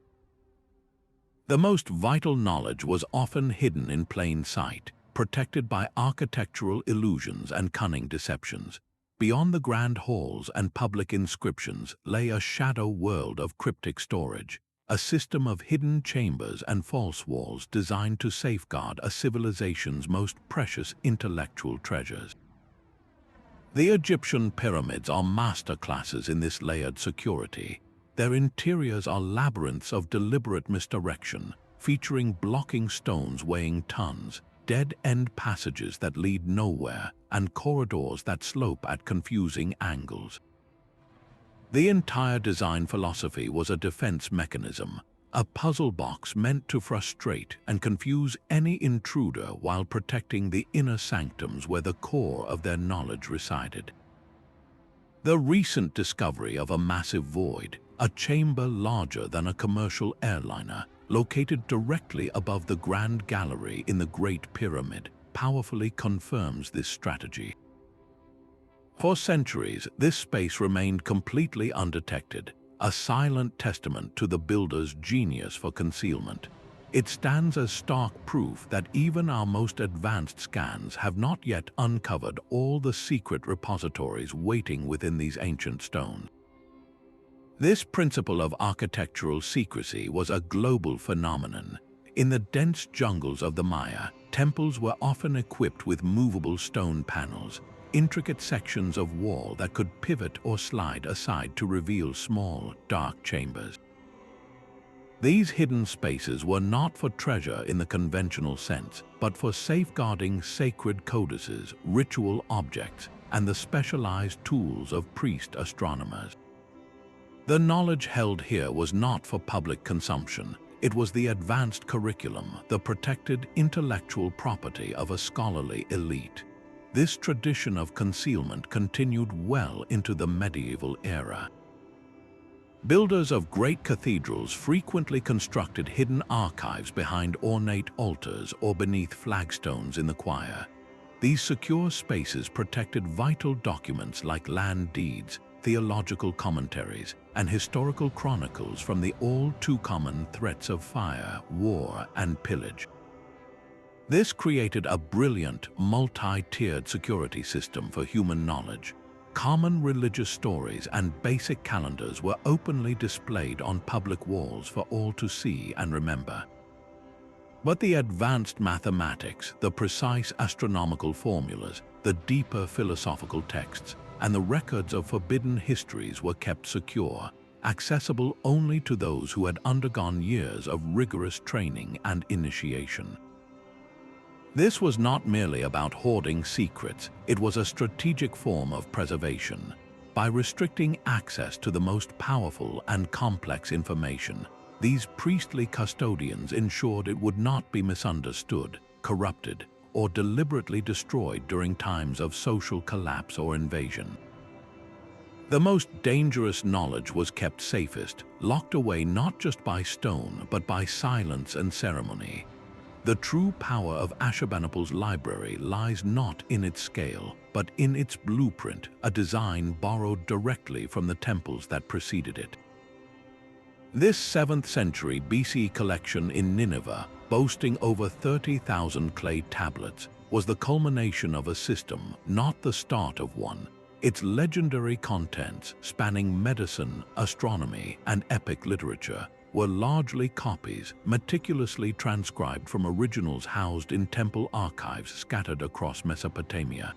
The most vital knowledge was often hidden in plain sight, protected by architectural illusions and cunning deceptions. Beyond the grand halls and public inscriptions lay a shadow world of cryptic storage, a system of hidden chambers and false walls designed to safeguard a civilization's most precious intellectual treasures. The Egyptian pyramids are masterclasses in this layered security. Their interiors are labyrinths of deliberate misdirection, featuring blocking stones weighing tons, dead-end passages that lead nowhere, and corridors that slope at confusing angles. The entire design philosophy was a defense mechanism, a puzzle box meant to frustrate and confuse any intruder while protecting the inner sanctums where the core of their knowledge resided. The recent discovery of a massive void, a chamber larger than a commercial airliner, located directly above the Grand Gallery in the Great Pyramid, powerfully confirms this strategy. For centuries, this space remained completely undetected, a silent testament to the builder's genius for concealment. It stands as stark proof that even our most advanced scans have not yet uncovered all the secret repositories waiting within these ancient stones. This principle of architectural secrecy was a global phenomenon. In the dense jungles of the Maya, temples were often equipped with movable stone panels, intricate sections of wall that could pivot or slide aside to reveal small, dark chambers. These hidden spaces were not for treasure in the conventional sense, but for safeguarding sacred codices, ritual objects, and the specialized tools of priest astronomers. The knowledge held here was not for public consumption. It was the advanced curriculum, the protected intellectual property of a scholarly elite. This tradition of concealment continued well into the medieval era. Builders of great cathedrals frequently constructed hidden archives behind ornate altars or beneath flagstones in the choir. These secure spaces protected vital documents like land deeds, theological commentaries, and historical chronicles from the all-too-common threats of fire, war, and pillage. This created a brilliant, multi-tiered security system for human knowledge. Common religious stories and basic calendars were openly displayed on public walls for all to see and remember. But the advanced mathematics, the precise astronomical formulas, the deeper philosophical texts, and the records of forbidden histories were kept secure, accessible only to those who had undergone years of rigorous training and initiation. This was not merely about hoarding secrets, it was a strategic form of preservation. By restricting access to the most powerful and complex information, these priestly custodians ensured it would not be misunderstood, corrupted, or deliberately destroyed during times of social collapse or invasion. The most dangerous knowledge was kept safest, locked away not just by stone, but by silence and ceremony. The true power of Ashurbanipal's library lies not in its scale, but in its blueprint, a design borrowed directly from the temples that preceded it. This 7th century BC collection in Nineveh, boasting over 30,000 clay tablets, was the culmination of a system, not the start of one. Its legendary contents, spanning medicine, astronomy, and epic literature, were largely copies, meticulously transcribed from originals housed in temple archives scattered across Mesopotamia.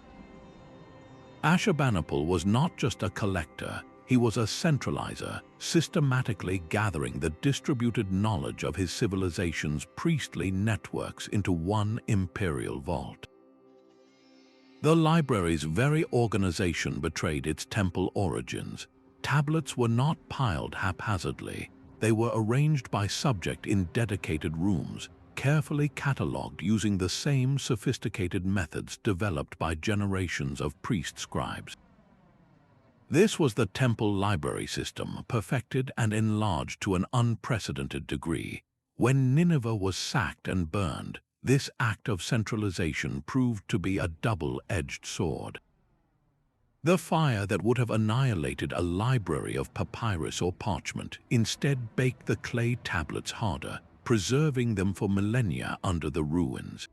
Ashurbanipal was not just a collector, he was a centralizer, systematically gathering the distributed knowledge of his civilization's priestly networks into one imperial vault. The library's very organization betrayed its temple origins. Tablets were not piled haphazardly. They were arranged by subject in dedicated rooms, carefully catalogued using the same sophisticated methods developed by generations of priest-scribes. This was the temple library system, perfected and enlarged to an unprecedented degree. When Nineveh was sacked and burned, this act of centralization proved to be a double-edged sword. The fire that would have annihilated a library of papyrus or parchment instead baked the clay tablets harder, preserving them for millennia under the ruins.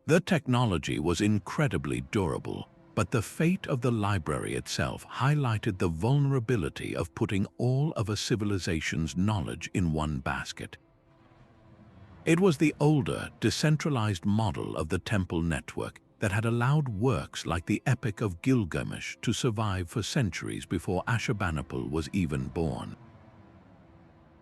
The technology was incredibly durable, but the fate of the library itself highlighted the vulnerability of putting all of a civilization's knowledge in one basket. It was the older, decentralized model of the temple network that had allowed works like the Epic of Gilgamesh to survive for centuries before Ashurbanipal was even born.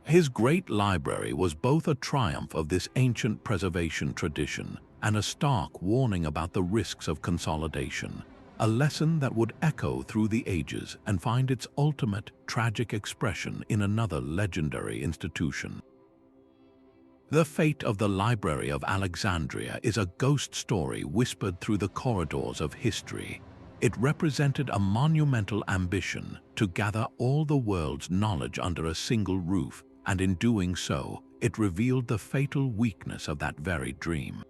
His great library was both a triumph of this ancient preservation tradition and a stark warning about the risks of consolidation, a lesson that would echo through the ages and find its ultimate, tragic expression in another legendary institution. The fate of the Library of Alexandria is a ghost story whispered through the corridors of history. It represented a monumental ambition to gather all the world's knowledge under a single roof, and in doing so, it revealed the fatal weakness of that very dream.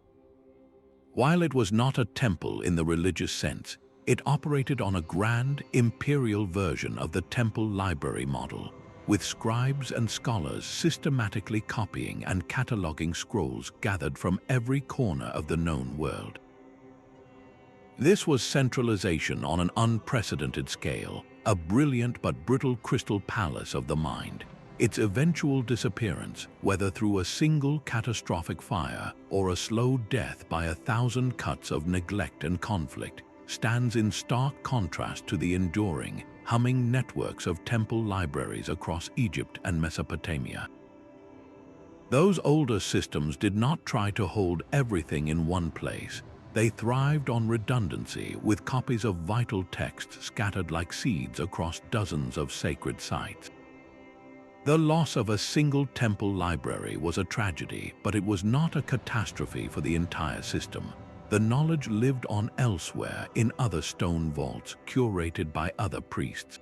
While it was not a temple in the religious sense, it operated on a grand, imperial version of the temple library model, with scribes and scholars systematically copying and cataloging scrolls gathered from every corner of the known world. This was centralization on an unprecedented scale, a brilliant but brittle crystal palace of the mind. Its eventual disappearance, whether through a single catastrophic fire or a slow death by 1,000 cuts of neglect and conflict, stands in stark contrast to the enduring, humming networks of temple libraries across Egypt and Mesopotamia. Those older systems did not try to hold everything in one place. They thrived on redundancy, with copies of vital texts scattered like seeds across dozens of sacred sites. The loss of a single temple library was a tragedy, but it was not a catastrophe for the entire system. The knowledge lived on elsewhere in other stone vaults curated by other priests.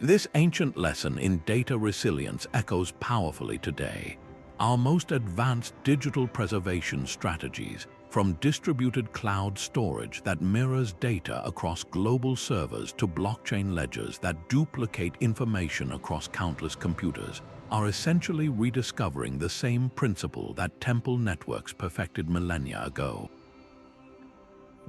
This ancient lesson in data resilience echoes powerfully today. Our most advanced digital preservation strategies, from distributed cloud storage that mirrors data across global servers to blockchain ledgers that duplicate information across countless computers, are essentially rediscovering the same principle that temple networks perfected millennia ago.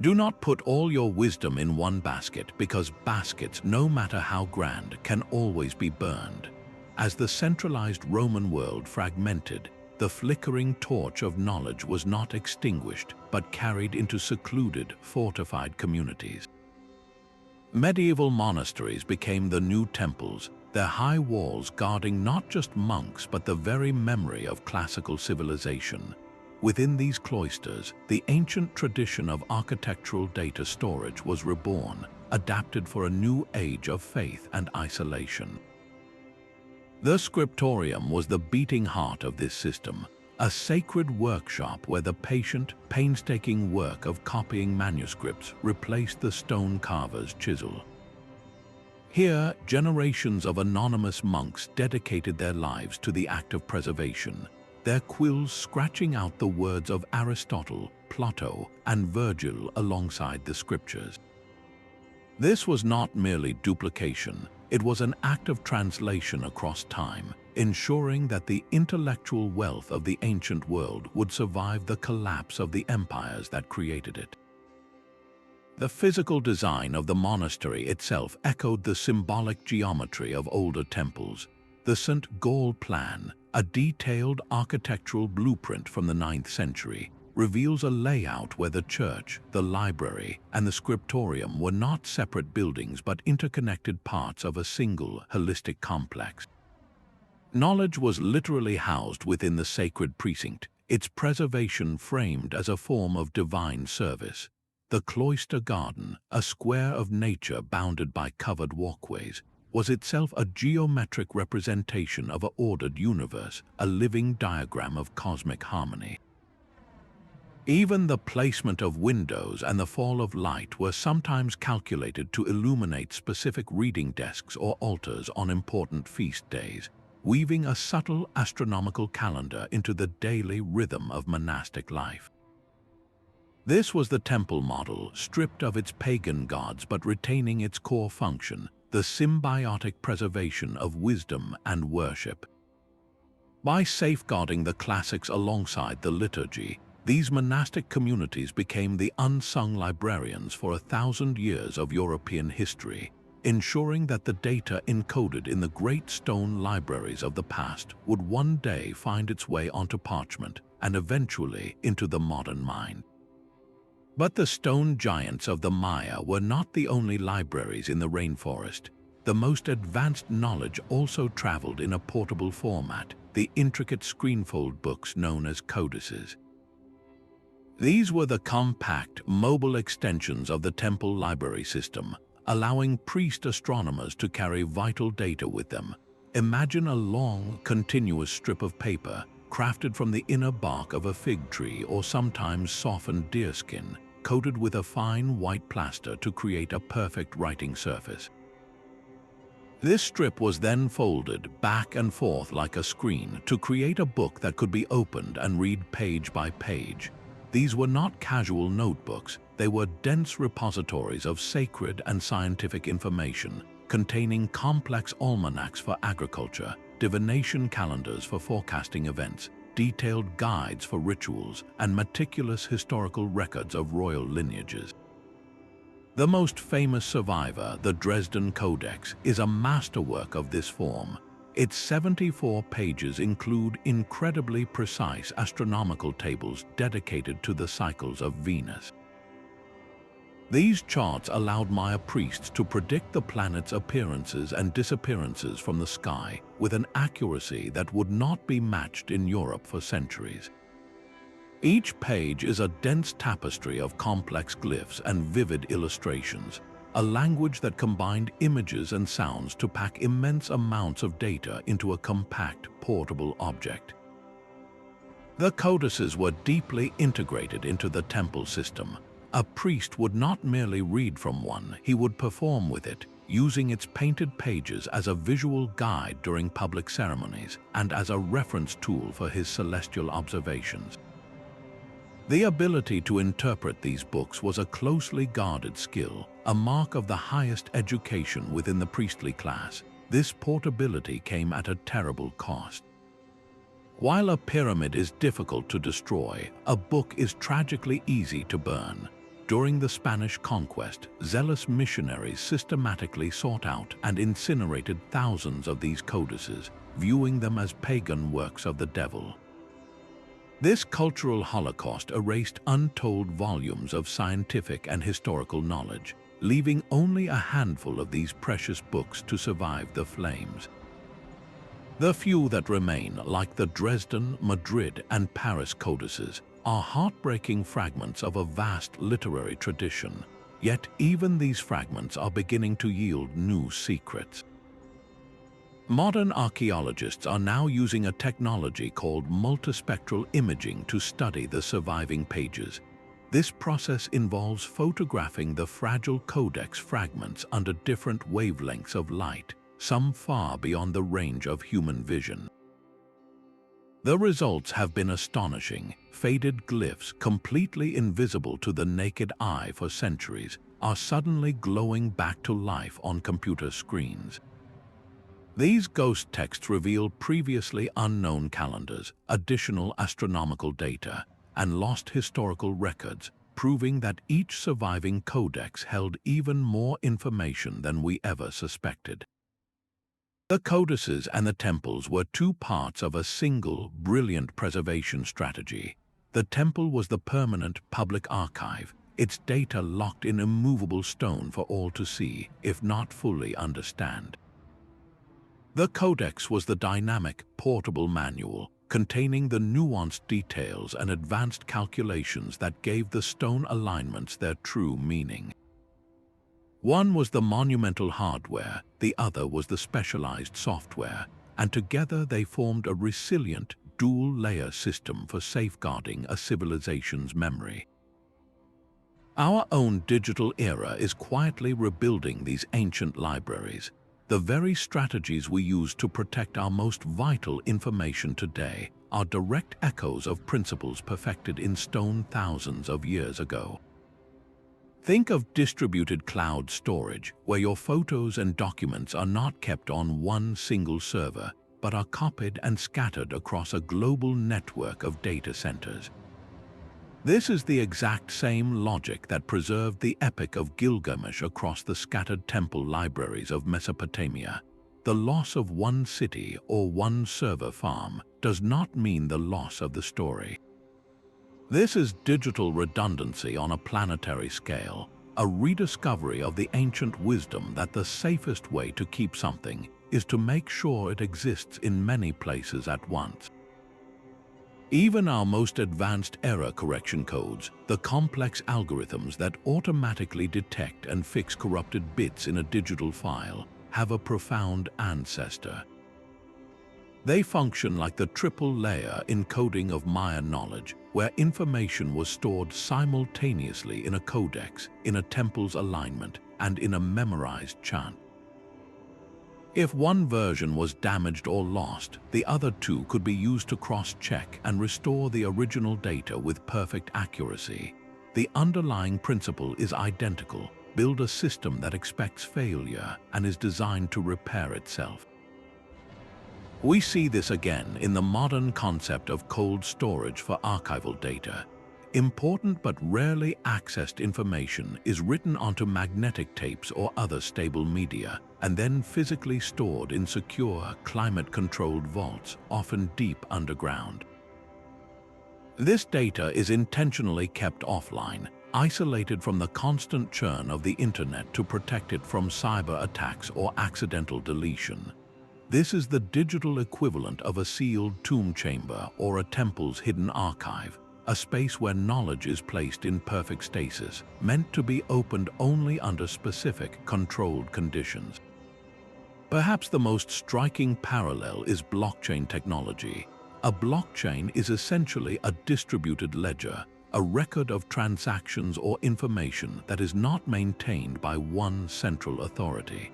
Do not put all your wisdom in one basket, because baskets, no matter how grand, can always be burned. As the centralized Roman world fragmented, the flickering torch of knowledge was not extinguished, but carried into secluded, fortified communities. Medieval monasteries became the new temples, their high walls guarding not just monks but the very memory of classical civilization. Within these cloisters, the ancient tradition of architectural data storage was reborn, adapted for a new age of faith and isolation. The scriptorium was the beating heart of this system, a sacred workshop where the patient, painstaking work of copying manuscripts replaced the stone carver's chisel. Here, generations of anonymous monks dedicated their lives to the act of preservation, their quills scratching out the words of Aristotle, Plato, and Virgil alongside the scriptures. This was not merely duplication, it was an act of translation across time, ensuring that the intellectual wealth of the ancient world would survive the collapse of the empires that created it. The physical design of the monastery itself echoed the symbolic geometry of older temples. The St. Gall plan, a detailed architectural blueprint from the 9th century, reveals a layout where the church, the library, and the scriptorium were not separate buildings but interconnected parts of a single, holistic complex. Knowledge was literally housed within the sacred precinct, its preservation framed as a form of divine service. The cloister garden, a square of nature bounded by covered walkways, was itself a geometric representation of an ordered universe, a living diagram of cosmic harmony. Even the placement of windows and the fall of light were sometimes calculated to illuminate specific reading desks or altars on important feast days, weaving a subtle astronomical calendar into the daily rhythm of monastic life. This was the temple model, stripped of its pagan gods but retaining its core function, the symbiotic preservation of wisdom and worship. By safeguarding the classics alongside the liturgy, these monastic communities became the unsung librarians for 1,000 years of European history, ensuring that the data encoded in the great stone libraries of the past would one day find its way onto parchment and eventually into the modern mind. But the stone giants of the Maya were not the only libraries in the rainforest. The most advanced knowledge also traveled in a portable format, the intricate screenfold books known as codices. These were the compact, mobile extensions of the temple library system, allowing priest astronomers to carry vital data with them. Imagine a long, continuous strip of paper, crafted from the inner bark of a fig tree or sometimes softened deerskin, coated with a fine white plaster to create a perfect writing surface. This strip was then folded back and forth like a screen to create a book that could be opened and read page by page. These were not casual notebooks, they were dense repositories of sacred and scientific information, containing complex almanacs for agriculture, divination calendars for forecasting events, detailed guides for rituals, and meticulous historical records of royal lineages. The most famous survivor, the Dresden Codex, is a masterwork of this form. Its 74 pages include incredibly precise astronomical tables dedicated to the cycles of Venus. These charts allowed Maya priests to predict the planet's appearances and disappearances from the sky with an accuracy that would not be matched in Europe for centuries. Each page is a dense tapestry of complex glyphs and vivid illustrations, a language that combined images and sounds to pack immense amounts of data into a compact, portable object. The codices were deeply integrated into the temple system. A priest would not merely read from one, he would perform with it, using its painted pages as a visual guide during public ceremonies and as a reference tool for his celestial observations. The ability to interpret these books was a closely guarded skill, a mark of the highest education within the priestly class. This portability came at a terrible cost. While a pyramid is difficult to destroy, a book is tragically easy to burn. During the Spanish conquest, zealous missionaries systematically sought out and incinerated thousands of these codices, viewing them as pagan works of the devil. This cultural holocaust erased untold volumes of scientific and historical knowledge, leaving only a handful of these precious books to survive the flames. The few that remain, like the Dresden, Madrid, and Paris codices, are heartbreaking fragments of a vast literary tradition. Yet even these fragments are beginning to yield new secrets. Modern archaeologists are now using a technology called multispectral imaging to study the surviving pages. This process involves photographing the fragile codex fragments under different wavelengths of light, some far beyond the range of human vision. The results have been astonishing. Faded glyphs, completely invisible to the naked eye for centuries, are suddenly glowing back to life on computer screens. These ghost texts reveal previously unknown calendars, additional astronomical data, and lost historical records, proving that each surviving codex held even more information than we ever suspected. The codices and the temples were two parts of a single, brilliant preservation strategy. The temple was the permanent public archive, its data locked in immovable stone for all to see, if not fully understand. The codex was the dynamic, portable manual, containing the nuanced details and advanced calculations that gave the stone alignments their true meaning. One was the monumental hardware, the other was the specialized software, and together they formed a resilient, dual-layer system for safeguarding a civilization's memory. Our own digital era is quietly rebuilding these ancient libraries. The very strategies we use to protect our most vital information today are direct echoes of principles perfected in stone thousands of years ago. Think of distributed cloud storage, where your photos and documents are not kept on one single server, but are copied and scattered across a global network of data centers. This is the exact same logic that preserved the Epic of Gilgamesh across the scattered temple libraries of Mesopotamia. The loss of one city or one server farm does not mean the loss of the story. This is digital redundancy on a planetary scale, a rediscovery of the ancient wisdom that the safest way to keep something is to make sure it exists in many places at once. Even our most advanced error correction codes, the complex algorithms that automatically detect and fix corrupted bits in a digital file, have a profound ancestor. They function like the triple-layer encoding of Mayan knowledge, where information was stored simultaneously in a codex, in a temple's alignment, and in a memorized chant. If one version was damaged or lost, the other two could be used to cross-check and restore the original data with perfect accuracy. The underlying principle is identical: build a system that expects failure and is designed to repair itself. We see this again in the modern concept of cold storage for archival data. Important but rarely accessed information is written onto magnetic tapes or other stable media, and then physically stored in secure, climate-controlled vaults, often deep underground. This data is intentionally kept offline, isolated from the constant churn of the internet to protect it from cyber attacks or accidental deletion. This is the digital equivalent of a sealed tomb chamber or a temple's hidden archive, a space where knowledge is placed in perfect stasis, meant to be opened only under specific, controlled conditions. Perhaps the most striking parallel is blockchain technology. A blockchain is essentially a distributed ledger, a record of transactions or information that is not maintained by one central authority.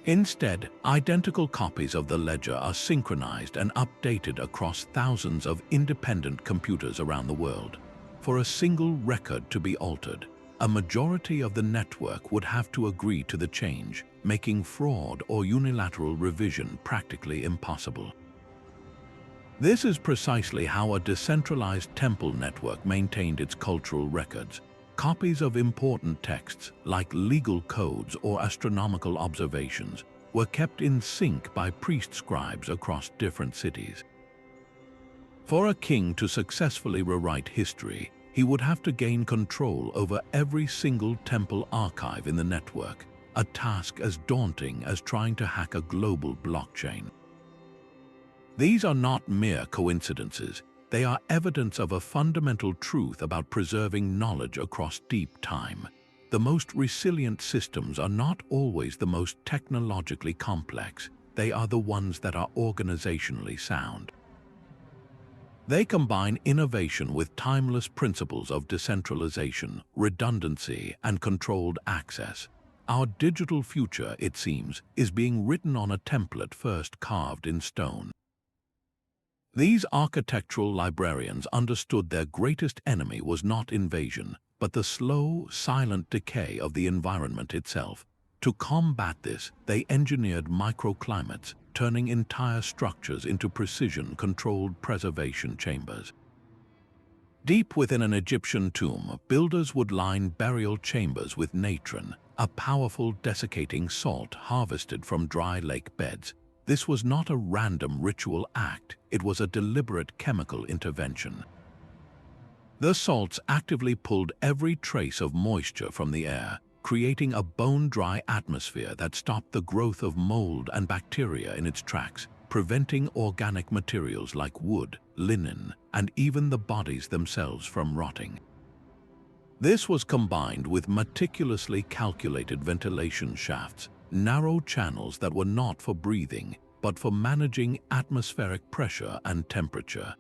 Instead, identical copies of the ledger are synchronized and updated across thousands of independent computers around the world. For a single record to be altered, a majority of the network would have to agree to the change, making fraud or unilateral revision practically impossible. This is precisely how a decentralized temple network maintained its cultural records. Copies of important texts, like legal codes or astronomical observations, were kept in sync by priest scribes across different cities. For a king to successfully rewrite history, he would have to gain control over every single temple archive in the network, a task as daunting as trying to hack a global blockchain. These are not mere coincidences. They are evidence of a fundamental truth about preserving knowledge across deep time. The most resilient systems are not always the most technologically complex. They are the ones that are organizationally sound. They combine innovation with timeless principles of decentralization, redundancy, and controlled access. Our digital future, it seems, is being written on a template first carved in stone. These architectural librarians understood their greatest enemy was not invasion, but the slow, silent decay of the environment itself. To combat this, they engineered microclimates, turning entire structures into precision-controlled preservation chambers. Deep within an Egyptian tomb, builders would line burial chambers with natron, a powerful desiccating salt harvested from dry lake beds. This was not a random ritual act, it was a deliberate chemical intervention. The salts actively pulled every trace of moisture from the air, creating a bone-dry atmosphere that stopped the growth of mold and bacteria in its tracks, preventing organic materials like wood, linen, and even the bodies themselves from rotting. This was combined with meticulously calculated ventilation shafts, narrow channels that were not for breathing, but for managing atmospheric pressure and temperature.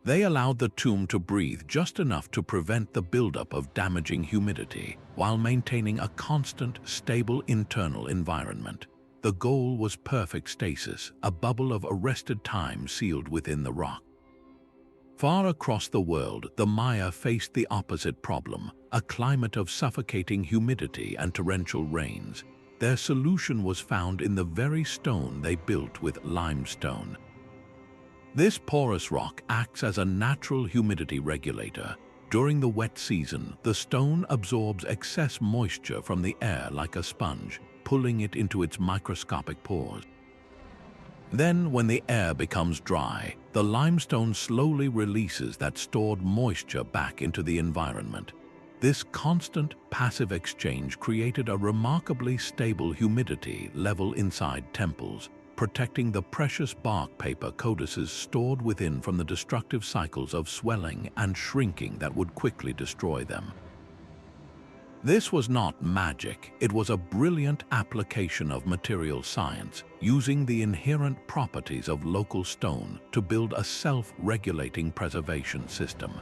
They allowed the tomb to breathe just enough to prevent the buildup of damaging humidity while maintaining a constant, stable internal environment. The goal was perfect stasis, a bubble of arrested time sealed within the rock. Far across the world, the Maya faced the opposite problem, a climate of suffocating humidity and torrential rains. Their solution was found in the very stone they built with limestone. This porous rock acts as a natural humidity regulator. During the wet season, the stone absorbs excess moisture from the air like a sponge, pulling it into its microscopic pores. Then, when the air becomes dry, the limestone slowly releases that stored moisture back into the environment. This constant, passive exchange created a remarkably stable humidity level inside temples, protecting the precious bark paper codices stored within from the destructive cycles of swelling and shrinking that would quickly destroy them. This was not magic, it was a brilliant application of material science, using the inherent properties of local stone to build a self-regulating preservation system.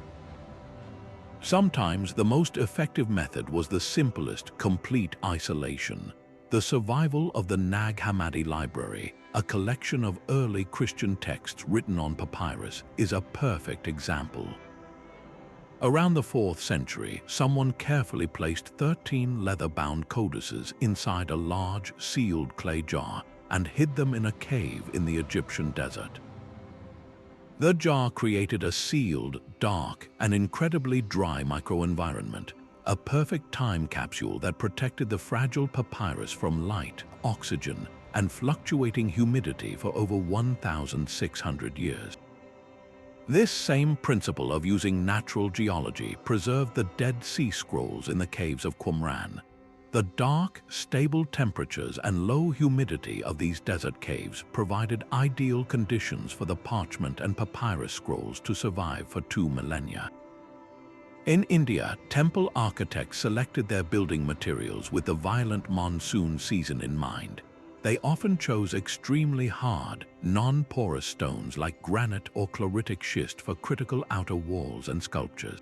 Sometimes the most effective method was the simplest, complete isolation. The survival of the Nag Hammadi Library, a collection of early Christian texts written on papyrus, is a perfect example. Around the 4th century, someone carefully placed 13 leather-bound codices inside a large, sealed clay jar and hid them in a cave in the Egyptian desert. The jar created a sealed, dark, and incredibly dry microenvironment, a perfect time capsule that protected the fragile papyrus from light, oxygen, and fluctuating humidity for over 1,600 years. This same principle of using natural geology preserved the Dead Sea Scrolls in the caves of Qumran. The dark, stable temperatures and low humidity of these desert caves provided ideal conditions for the parchment and papyrus scrolls to survive for 2 millennia. In India, temple architects selected their building materials with the violent monsoon season in mind. They often chose extremely hard, non-porous stones like granite or chloritic schist for critical outer walls and sculptures.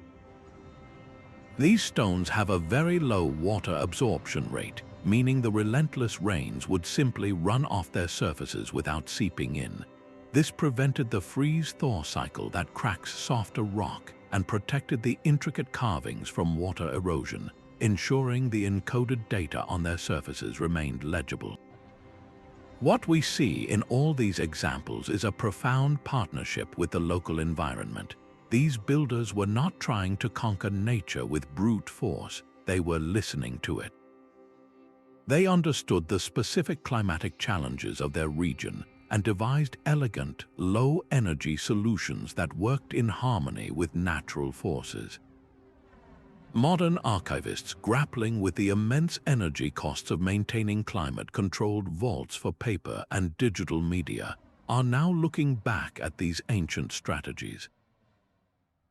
These stones have a very low water absorption rate, meaning the relentless rains would simply run off their surfaces without seeping in. This prevented the freeze-thaw cycle that cracks softer rock and protected the intricate carvings from water erosion, ensuring the encoded data on their surfaces remained legible. What we see in all these examples is a profound partnership with the local environment. These builders were not trying to conquer nature with brute force, they were listening to it. They understood the specific climatic challenges of their region and devised elegant, low-energy solutions that worked in harmony with natural forces. Modern archivists grappling with the immense energy costs of maintaining climate-controlled vaults for paper and digital media are now looking back at these ancient strategies.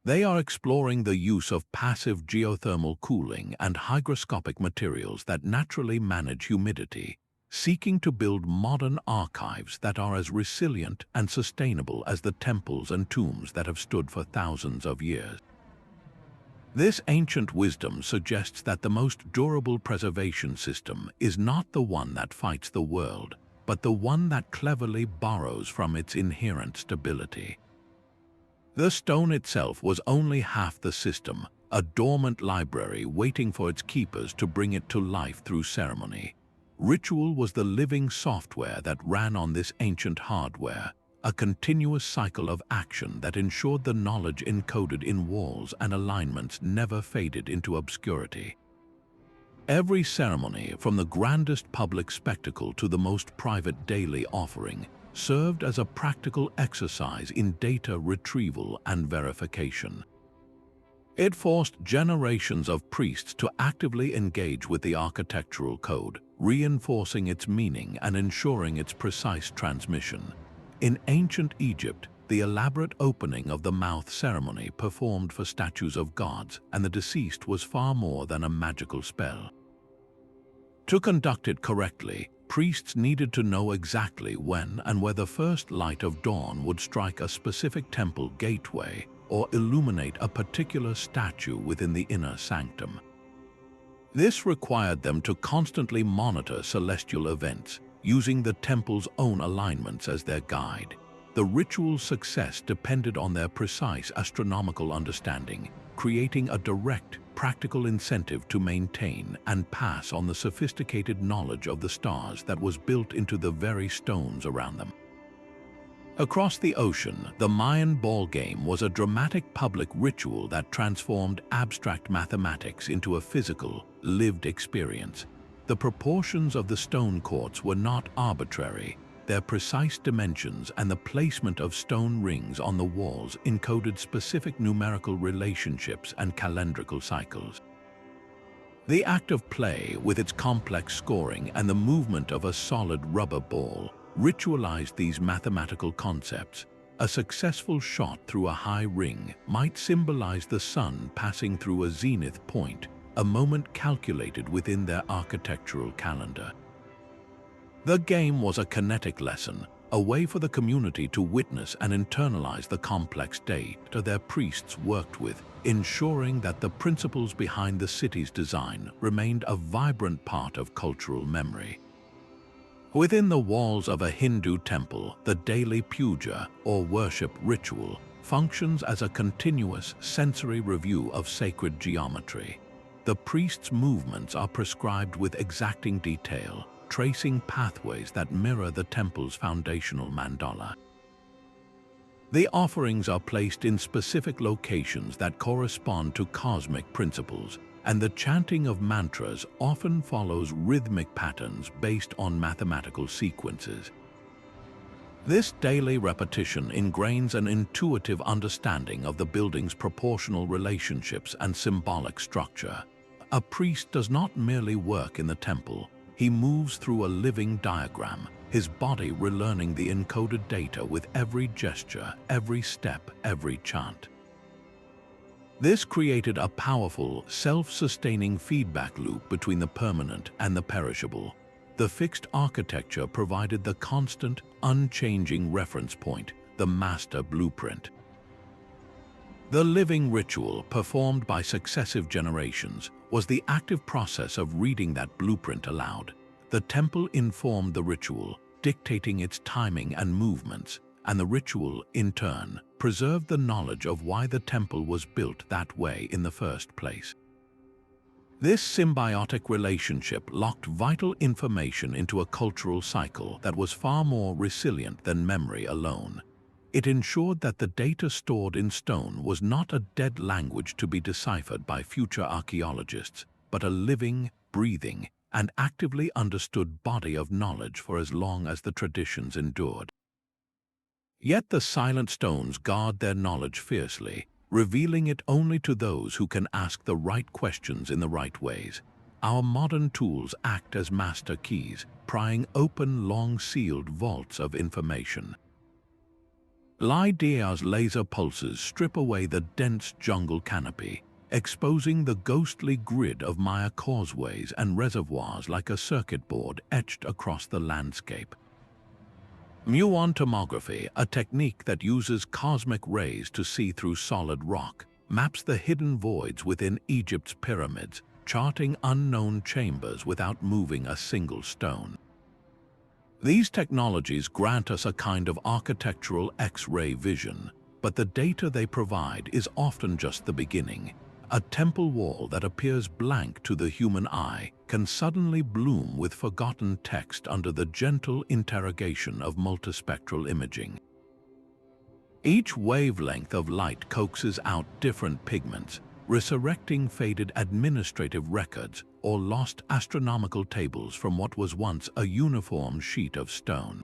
They are exploring the use of passive geothermal cooling and hygroscopic materials that naturally manage humidity, seeking to build modern archives that are as resilient and sustainable as the temples and tombs that have stood for thousands of years. This ancient wisdom suggests that the most durable preservation system is not the one that fights the world, but the one that cleverly borrows from its inherent stability. The stone itself was only half the system, a dormant library waiting for its keepers to bring it to life through ceremony. Ritual was the living software that ran on this ancient hardware, a continuous cycle of action that ensured the knowledge encoded in walls and alignments never faded into obscurity. Every ceremony, from the grandest public spectacle to the most private daily offering, served as a practical exercise in data retrieval and verification. It forced generations of priests to actively engage with the architectural code, reinforcing its meaning and ensuring its precise transmission. In ancient Egypt, the elaborate opening of the mouth ceremony performed for statues of gods and the deceased was far more than a magical spell. To conduct it correctly, priests needed to know exactly when and where the first light of dawn would strike a specific temple gateway or illuminate a particular statue within the inner sanctum. This required them to constantly monitor celestial events, using the temple's own alignments as their guide. The ritual's success depended on their precise astronomical understanding, creating a direct, practical incentive to maintain and pass on the sophisticated knowledge of the stars that was built into the very stones around them. Across the ocean, the Mayan ball game was a dramatic public ritual that transformed abstract mathematics into a physical, lived experience. The proportions of the stone courts were not arbitrary. Their precise dimensions and the placement of stone rings on the walls encoded specific numerical relationships and calendrical cycles. The act of play, with its complex scoring and the movement of a solid rubber ball, ritualized these mathematical concepts. A successful shot through a high ring might symbolize the sun passing through a zenith point, a moment calculated within their architectural calendar. The game was a kinetic lesson, a way for the community to witness and internalize the complex data their priests worked with, ensuring that the principles behind the city's design remained a vibrant part of cultural memory. Within the walls of a Hindu temple, the daily puja, or worship ritual, functions as a continuous sensory review of sacred geometry. The priest's movements are prescribed with exacting detail, tracing pathways that mirror the temple's foundational mandala. The offerings are placed in specific locations that correspond to cosmic principles, and the chanting of mantras often follows rhythmic patterns based on mathematical sequences. This daily repetition ingrains an intuitive understanding of the building's proportional relationships and symbolic structure. A priest does not merely work in the temple, he moves through a living diagram, his body relearning the encoded data with every gesture, every step, every chant. This created a powerful, self-sustaining feedback loop between the permanent and the perishable. The fixed architecture provided the constant, unchanging reference point, the master blueprint. The living ritual, performed by successive generations, was the active process of reading that blueprint aloud. The temple informed the ritual, dictating its timing and movements, and the ritual, in turn, preserved the knowledge of why the temple was built that way in the first place. This symbiotic relationship locked vital information into a cultural cycle that was far more resilient than memory alone. It ensured that the data stored in stone was not a dead language to be deciphered by future archaeologists, but a living, breathing, and actively understood body of knowledge for as long as the traditions endured. Yet the silent stones guard their knowledge fiercely, revealing it only to those who can ask the right questions in the right ways. Our modern tools act as master keys, prying open long-sealed vaults of information. LiDAR's laser pulses strip away the dense jungle canopy, exposing the ghostly grid of Maya causeways and reservoirs like a circuit board etched across the landscape. Muon tomography, a technique that uses cosmic rays to see through solid rock, maps the hidden voids within Egypt's pyramids, charting unknown chambers without moving a single stone. These technologies grant us a kind of architectural X-ray vision, but the data they provide is often just the beginning. A temple wall that appears blank to the human eye can suddenly bloom with forgotten text under the gentle interrogation of multispectral imaging. Each wavelength of light coaxes out different pigments, resurrecting faded administrative records or lost astronomical tables from what was once a uniform sheet of stone.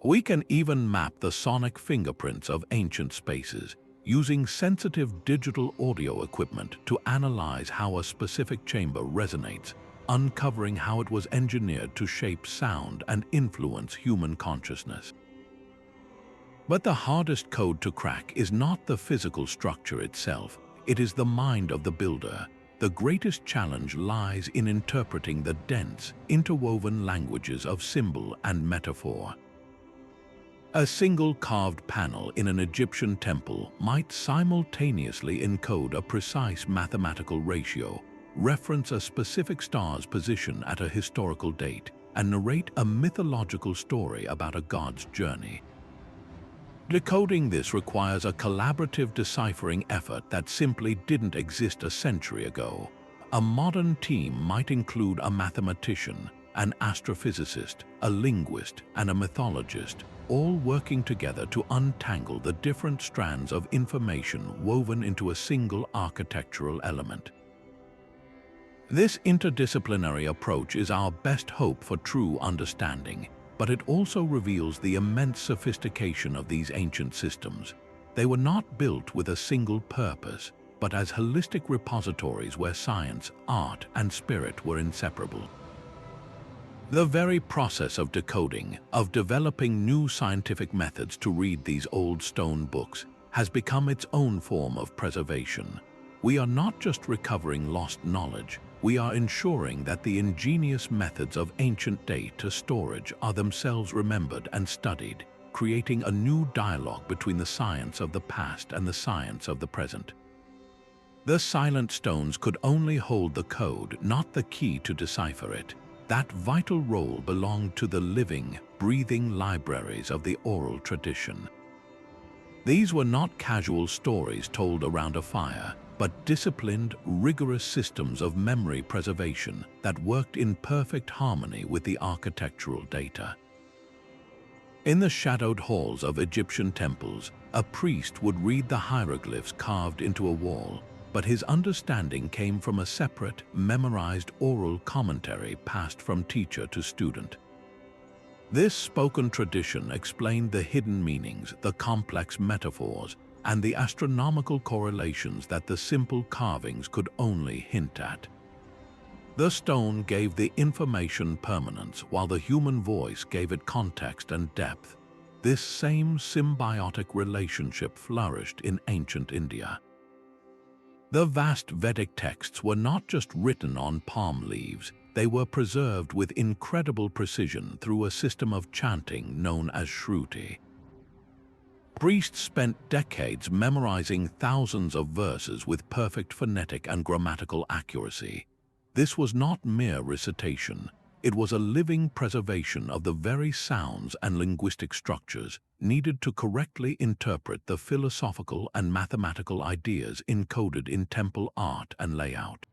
We can even map the sonic fingerprints of ancient spaces, using sensitive digital audio equipment to analyze how a specific chamber resonates, uncovering how it was engineered to shape sound and influence human consciousness. But the hardest code to crack is not the physical structure itself, it is the mind of the builder. The greatest challenge lies in interpreting the dense, interwoven languages of symbol and metaphor. A single carved panel in an Egyptian temple might simultaneously encode a precise mathematical ratio, reference a specific star's position at a historical date, and narrate a mythological story about a god's journey. Decoding this requires a collaborative deciphering effort that simply didn't exist a century ago. A modern team might include a mathematician, an astrophysicist, a linguist, and a mythologist, all working together to untangle the different strands of information woven into a single architectural element. This interdisciplinary approach is our best hope for true understanding, but it also reveals the immense sophistication of these ancient systems. They were not built with a single purpose, but as holistic repositories where science, art, and spirit were inseparable. The very process of decoding, of developing new scientific methods to read these old stone books, has become its own form of preservation. We are not just recovering lost knowledge, we are ensuring that the ingenious methods of ancient data storage are themselves remembered and studied, creating a new dialogue between the science of the past and the science of the present. The silent stones could only hold the code, not the key to decipher it. That vital role belonged to the living, breathing libraries of the oral tradition. These were not casual stories told around a fire, but disciplined, rigorous systems of memory preservation that worked in perfect harmony with the architectural data. In the shadowed halls of Egyptian temples, a priest would read the hieroglyphs carved into a wall, but his understanding came from a separate, memorized oral commentary passed from teacher to student. This spoken tradition explained the hidden meanings, the complex metaphors, and the astronomical correlations that the simple carvings could only hint at. The stone gave the information permanence, while the human voice gave it context and depth. This same symbiotic relationship flourished in ancient India. The vast Vedic texts were not just written on palm leaves, they were preserved with incredible precision through a system of chanting known as Shruti. Priests spent decades memorizing thousands of verses with perfect phonetic and grammatical accuracy. This was not mere recitation, it was a living preservation of the very sounds and linguistic structures needed to correctly interpret the philosophical and mathematical ideas encoded in temple art and layout.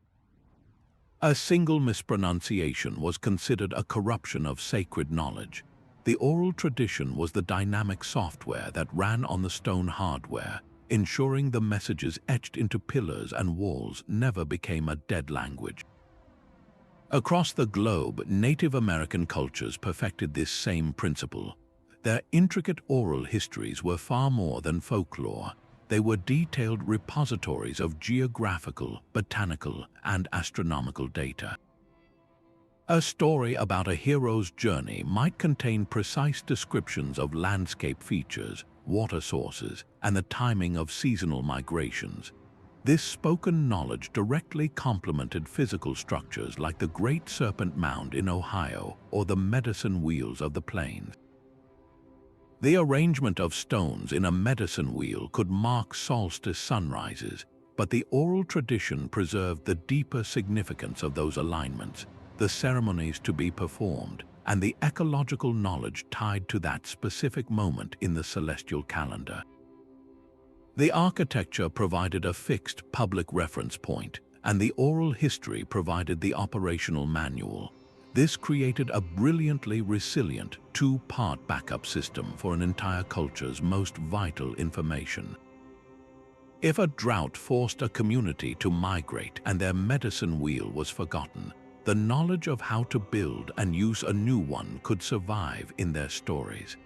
A single mispronunciation was considered a corruption of sacred knowledge. The oral tradition was the dynamic software that ran on the stone hardware, ensuring the messages etched into pillars and walls never became a dead language. Across the globe, Native American cultures perfected this same principle. Their intricate oral histories were far more than folklore. They were detailed repositories of geographical, botanical, and astronomical data. A story about a hero's journey might contain precise descriptions of landscape features, water sources, and the timing of seasonal migrations. This spoken knowledge directly complemented physical structures like the Great Serpent Mound in Ohio or the medicine wheels of the plains. The arrangement of stones in a medicine wheel could mark solstice sunrises, but the oral tradition preserved the deeper significance of those alignments, the ceremonies to be performed, and the ecological knowledge tied to that specific moment in the celestial calendar. The architecture provided a fixed public reference point, and the oral history provided the operational manual. This created a brilliantly resilient two-part backup system for an entire culture's most vital information. If a drought forced a community to migrate and their medicine wheel was forgotten, the knowledge of how to build and use a new one could survive in their stories.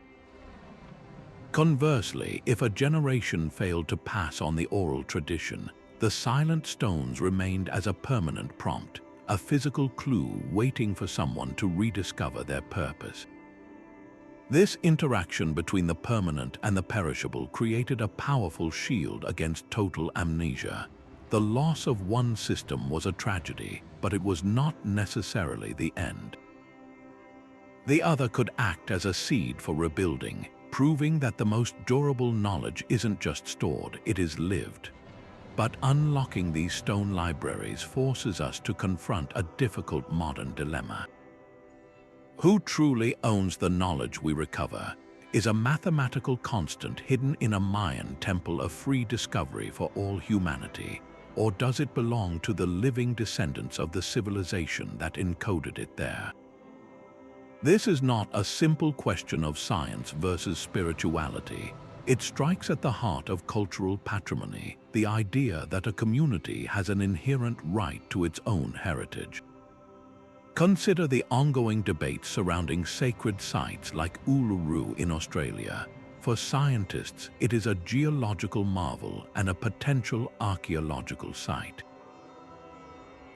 Conversely, if a generation failed to pass on the oral tradition, the silent stones remained as a permanent prompt, a physical clue waiting for someone to rediscover their purpose. This interaction between the permanent and the perishable created a powerful shield against total amnesia. The loss of one system was a tragedy, but it was not necessarily the end. The other could act as a seed for rebuilding, proving that the most durable knowledge isn't just stored, it is lived. But unlocking these stone libraries forces us to confront a difficult modern dilemma. Who truly owns the knowledge we recover? Is a mathematical constant hidden in a Mayan temple a free discovery for all humanity? Or does it belong to the living descendants of the civilization that encoded it there? This is not a simple question of science versus spirituality. It strikes at the heart of cultural patrimony, the idea that a community has an inherent right to its own heritage. Consider the ongoing debates surrounding sacred sites like Uluru in Australia. For scientists, it is a geological marvel and a potential archaeological site.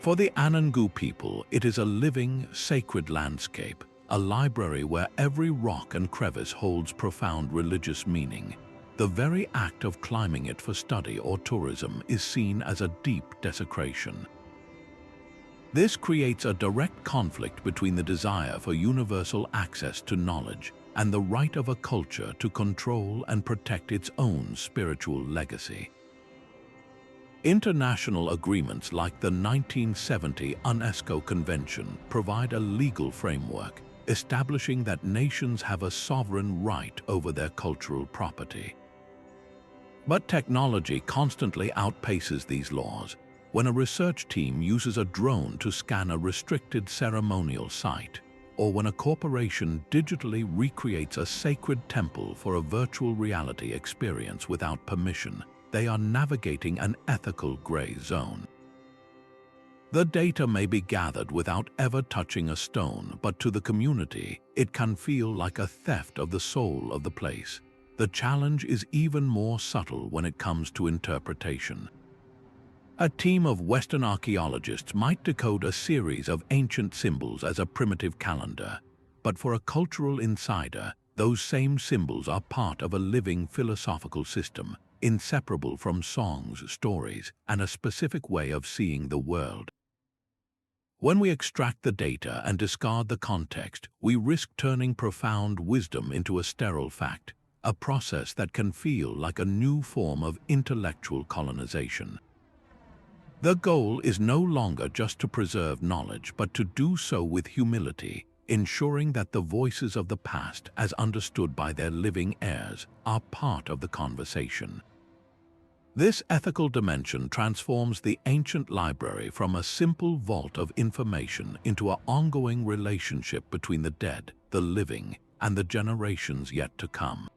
For the Anangu people, it is a living, sacred landscape, a library where every rock and crevice holds profound religious meaning. The very act of climbing it for study or tourism is seen as a deep desecration. This creates a direct conflict between the desire for universal access to knowledge and the right of a culture to control and protect its own spiritual legacy. International agreements like the 1970 UNESCO Convention provide a legal framework, establishing that nations have a sovereign right over their cultural property. But technology constantly outpaces these laws. When a research team uses a drone to scan a restricted ceremonial site, or when a corporation digitally recreates a sacred temple for a virtual reality experience without permission, they are navigating an ethical gray zone. The data may be gathered without ever touching a stone, but to the community, it can feel like a theft of the soul of the place. The challenge is even more subtle when it comes to interpretation. A team of Western archaeologists might decode a series of ancient symbols as a primitive calendar, but for a cultural insider, those same symbols are part of a living philosophical system, inseparable from songs, stories, and a specific way of seeing the world. When we extract the data and discard the context, we risk turning profound wisdom into a sterile fact, a process that can feel like a new form of intellectual colonization. The goal is no longer just to preserve knowledge, but to do so with humility, ensuring that the voices of the past, as understood by their living heirs, are part of the conversation. This ethical dimension transforms the ancient library from a simple vault of information into an ongoing relationship between the dead, the living, and the generations yet to come.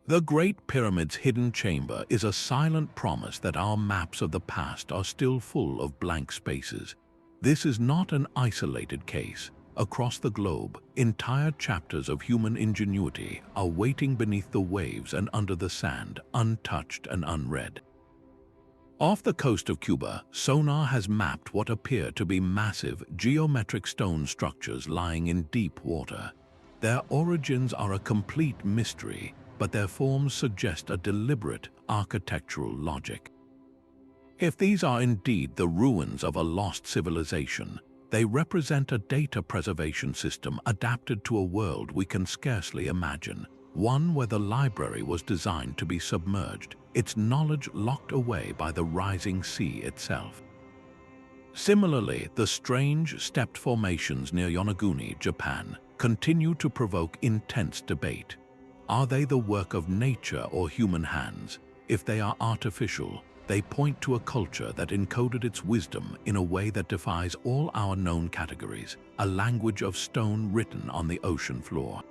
The Great Pyramid's hidden chamber is a silent promise that our maps of the past are still full of blank spaces. This is not an isolated case. Across the globe, entire chapters of human ingenuity are waiting beneath the waves and under the sand, untouched and unread. Off the coast of Cuba, sonar has mapped what appear to be massive geometric stone structures lying in deep water. Their origins are a complete mystery, but their forms suggest a deliberate architectural logic. If these are indeed the ruins of a lost civilization, they represent a data preservation system adapted to a world we can scarcely imagine, one where the library was designed to be submerged, its knowledge locked away by the rising sea itself. Similarly, the strange stepped formations near Yonaguni, Japan, continue to provoke intense debate. Are they the work of nature or human hands? If they are artificial, they point to a culture that encoded its wisdom in a way that defies all our known categories, a language of stone written on the ocean floor.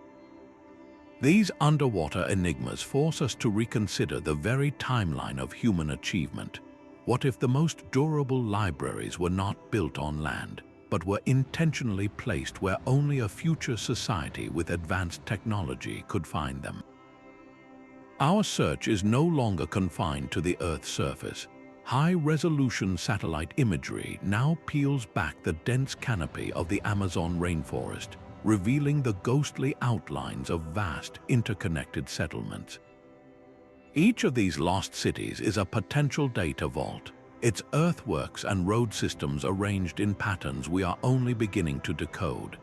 These underwater enigmas force us to reconsider the very timeline of human achievement. What if the most durable libraries were not built on land, but were intentionally placed where only a future society with advanced technology could find them? Our search is no longer confined to the Earth's surface. High-resolution satellite imagery now peels back the dense canopy of the Amazon rainforest, revealing the ghostly outlines of vast, interconnected settlements. Each of these lost cities is a potential data vault, its earthworks and road systems arranged in patterns we are only beginning to decode.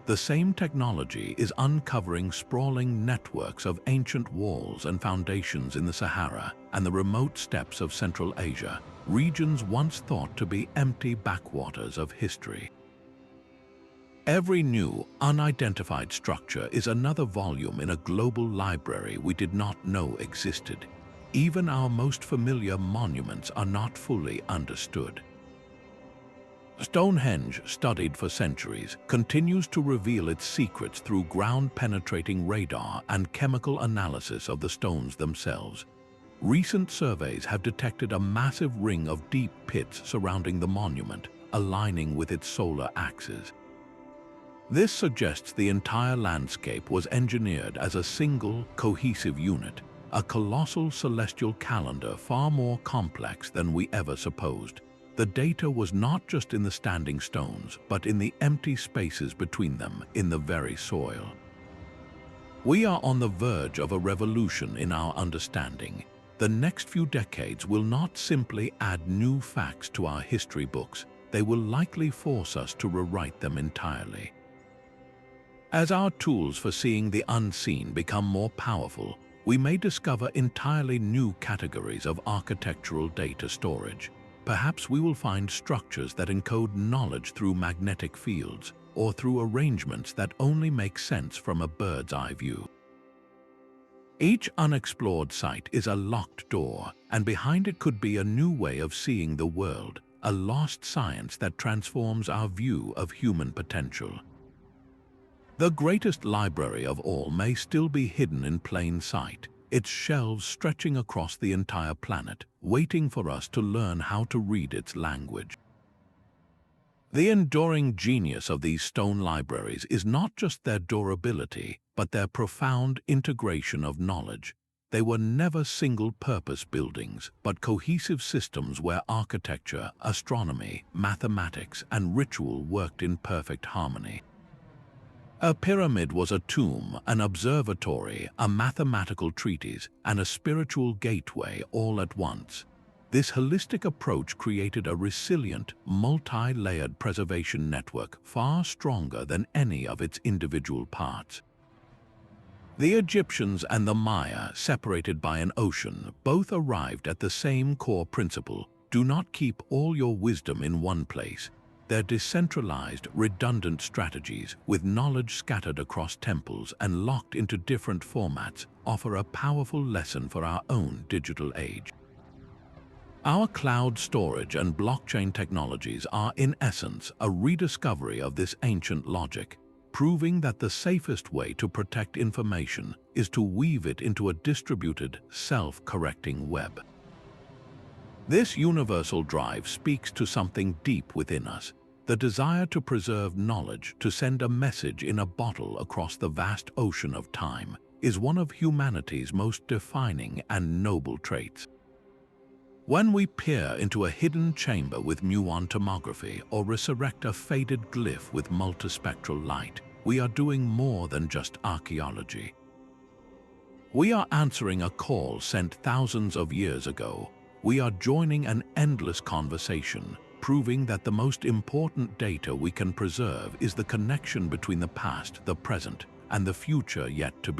The same technology is uncovering sprawling networks of ancient walls and foundations in the Sahara and the remote steppes of Central Asia, regions once thought to be empty backwaters of history. Every new, unidentified structure is another volume in a global library we did not know existed. Even our most familiar monuments are not fully understood. Stonehenge, studied for centuries, continues to reveal its secrets through ground-penetrating radar and chemical analysis of the stones themselves. Recent surveys have detected a massive ring of deep pits surrounding the monument, aligning with its solar axis. This suggests the entire landscape was engineered as a single, cohesive unit, a colossal celestial calendar far more complex than we ever supposed. The data was not just in the standing stones, but in the empty spaces between them, in the very soil. We are on the verge of a revolution in our understanding. The next few decades will not simply add new facts to our history books, they will likely force us to rewrite them entirely. As our tools for seeing the unseen become more powerful, we may discover entirely new categories of architectural data storage. Perhaps we will find structures that encode knowledge through magnetic fields, or through arrangements that only make sense from a bird's-eye view. Each unexplored site is a locked door, and behind it could be a new way of seeing the world, a lost science that transforms our view of human potential. The greatest library of all may still be hidden in plain sight, its shelves stretching across the entire planet, waiting for us to learn how to read its language. The enduring genius of these stone libraries is not just their durability, but their profound integration of knowledge. They were never single-purpose buildings, but cohesive systems where architecture, astronomy, mathematics, and ritual worked in perfect harmony. A pyramid was a tomb, an observatory, a mathematical treatise, and a spiritual gateway all at once. This holistic approach created a resilient, multi-layered preservation network far stronger than any of its individual parts. The Egyptians and the Maya, separated by an ocean, both arrived at the same core principle: do not keep all your wisdom in one place. Their decentralized, redundant strategies, with knowledge scattered across temples and locked into different formats, offer a powerful lesson for our own digital age. Our cloud storage and blockchain technologies are, in essence, a rediscovery of this ancient logic, proving that the safest way to protect information is to weave it into a distributed, self-correcting web. This universal drive speaks to something deep within us, the desire to preserve knowledge, to send a message in a bottle across the vast ocean of time, is one of humanity's most defining and noble traits. When we peer into a hidden chamber with muon tomography or resurrect a faded glyph with multispectral light, we are doing more than just archaeology. We are answering a call sent thousands of years ago. We are joining an endless conversation, proving that the most important data we can preserve is the connection between the past, the present, and the future yet to be.